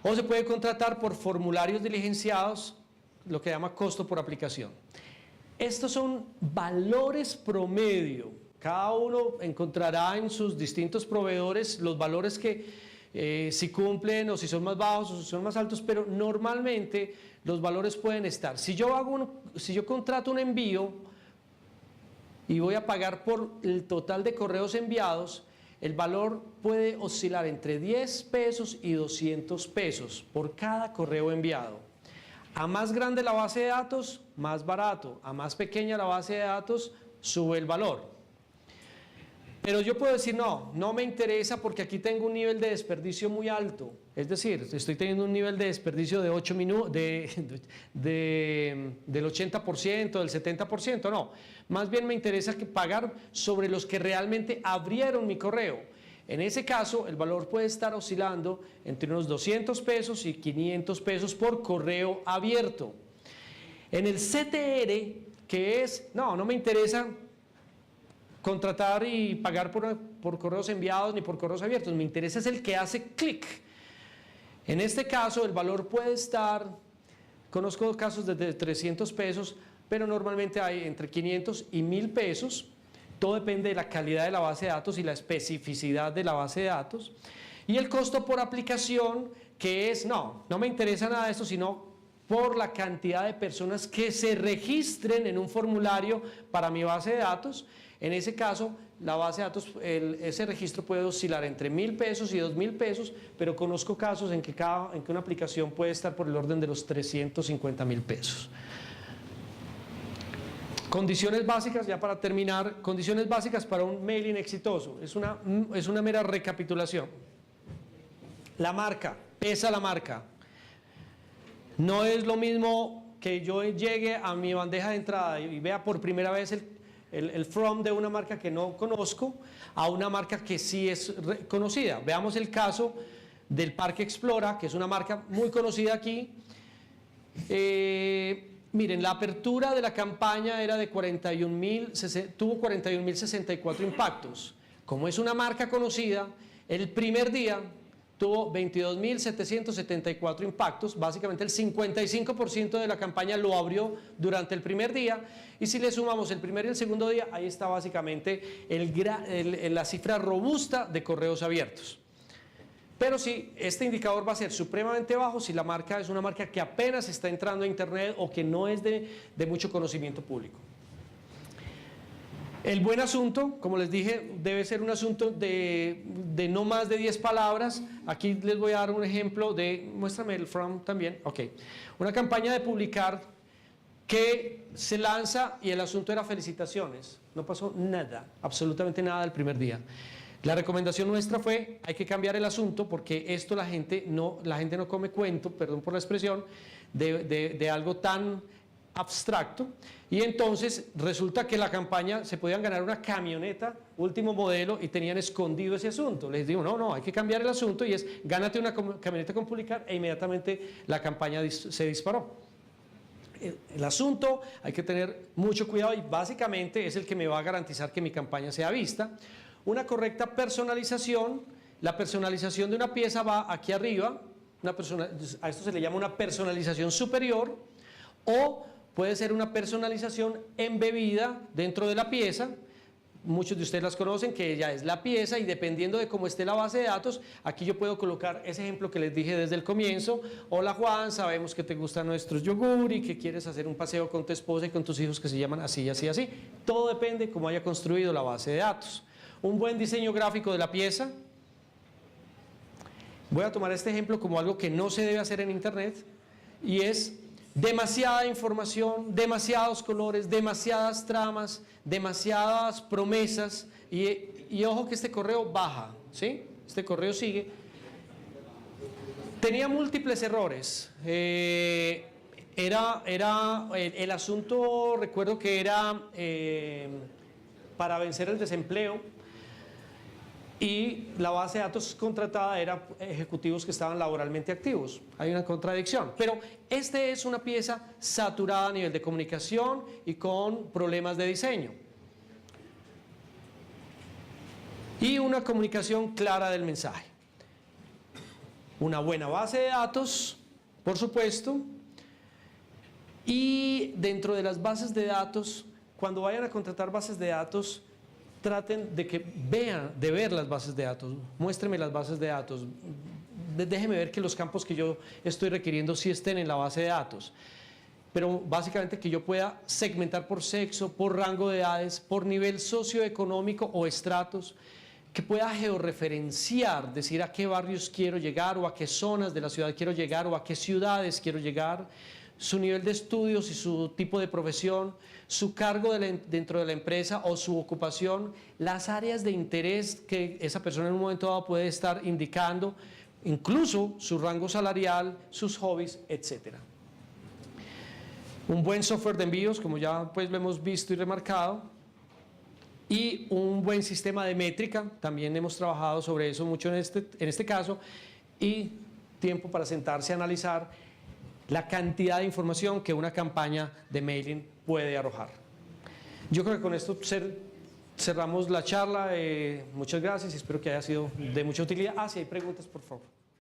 o se puede contratar por formularios diligenciados, lo que llama costo por aplicación. Estos son valores promedio. Cada uno encontrará en sus distintos proveedores los valores que si cumplen o si son más bajos o si son más altos, pero normalmente los valores pueden estar. Si yo contrato un envío y voy a pagar por el total de correos enviados, el valor puede oscilar entre 10 pesos y 200 pesos por cada correo enviado. A más grande la base de datos, más barato. A más pequeña la base de datos, sube el valor. Pero yo puedo decir, no me interesa porque aquí tengo un nivel de desperdicio muy alto. Es decir, estoy teniendo un nivel de desperdicio de 8 minutos, del 80%, del 70%. No, más bien me interesa pagar sobre los que realmente abrieron mi correo. En ese caso, el valor puede estar oscilando entre unos 200 pesos y 500 pesos por correo abierto. En el CTR, que es, no me interesa contratar y pagar por correos enviados ni por correos abiertos, me interesa es el que hace clic. En este caso el valor puede estar, conozco casos desde 300 pesos, pero normalmente hay entre 500 y 1000 pesos, todo depende de la calidad de la base de datos y la especificidad de la base de datos. Y el costo por aplicación, que es, no me interesa nada de esto, sino por la cantidad de personas que se registren en un formulario para mi base de datos. En ese caso, la base de datos, ese registro puede oscilar entre 1000 pesos y 2000 pesos, pero conozco casos en que una aplicación puede estar por el orden de los 350.000 pesos. Condiciones básicas, ya para terminar, condiciones básicas para un mailing exitoso. Es una mera recapitulación. La marca, pesa la marca. No es lo mismo que yo llegue a mi bandeja de entrada y vea por primera vez el from de una marca que no conozco a una marca que sí es conocida. Veamos el caso del Parque Explora, que es una marca muy conocida aquí. Miren, la apertura de la campaña era de tuvo 41.064 impactos. Como es una marca conocida, el primer día tuvo 22.774 impactos, básicamente el 55% de la campaña lo abrió durante el primer día, y si le sumamos el primer y el segundo día, ahí está básicamente la cifra robusta de correos abiertos. Pero sí, este indicador va a ser supremamente bajo si la marca es una marca que apenas está entrando a internet o que no es de mucho conocimiento público. El buen asunto, como les dije, debe ser un asunto de no más de 10 palabras. Aquí les voy a dar un ejemplo muéstrame el from también, ok. Una campaña de publicar que se lanza y el asunto era felicitaciones. No pasó nada, absolutamente nada el primer día. La recomendación nuestra fue, hay que cambiar el asunto porque esto la gente no come cuento, perdón por la expresión, de algo tan abstracto, y entonces resulta que la campaña se podían ganar una camioneta último modelo y tenían escondido ese asunto. Les digo, no, hay que cambiar el asunto y es gánate una camioneta con Publicar, e inmediatamente la campaña se disparó. El asunto hay que tener mucho cuidado y básicamente es el que me va a garantizar que mi campaña sea vista. Una correcta personalización, la personalización de una pieza va aquí arriba, a esto se le llama una personalización superior, o puede ser una personalización embebida dentro de la pieza. Muchos de ustedes las conocen, que ya es la pieza, y dependiendo de cómo esté la base de datos, aquí yo puedo colocar ese ejemplo que les dije desde el comienzo. Hola Juan, sabemos que te gustan nuestros yogur y que quieres hacer un paseo con tu esposa y con tus hijos que se llaman así, así, así. Todo depende de cómo haya construido la base de datos. Un buen diseño gráfico de la pieza. Voy a tomar este ejemplo como algo que no se debe hacer en internet, y es demasiada información, demasiados colores, demasiadas tramas, demasiadas promesas, y ojo que este correo baja, ¿sí? Este correo sigue. Tenía múltiples errores. El asunto, recuerdo que era para vencer el desempleo, y la base de datos contratada era ejecutivos que estaban laboralmente activos. Hay una contradicción, pero esta es una pieza saturada a nivel de comunicación y con problemas de diseño. Y una comunicación clara del mensaje. Una buena base de datos, por supuesto, y dentro de las bases de datos, cuando vayan a contratar bases de datos, traten de que ver las bases de datos, muéstreme las bases de datos, déjeme ver que los campos que yo estoy requiriendo sí estén en la base de datos, pero básicamente que yo pueda segmentar por sexo, por rango de edades, por nivel socioeconómico o estratos, que pueda georreferenciar, decir a qué barrios quiero llegar, o a qué zonas de la ciudad quiero llegar, o a qué ciudades quiero llegar, su nivel de estudios y su tipo de profesión, su cargo dentro de la empresa o su ocupación, las áreas de interés que esa persona en un momento dado puede estar indicando, incluso su rango salarial, sus hobbies, etc. Un buen software de envíos, como ya pues lo hemos visto y remarcado, y un buen sistema de métrica, también hemos trabajado sobre eso mucho en este caso, y tiempo para sentarse a analizar la cantidad de información que una campaña de mailing puede arrojar. Yo creo que con esto cerramos la charla. Muchas gracias y espero que haya sido de mucha utilidad. Si hay preguntas, por favor.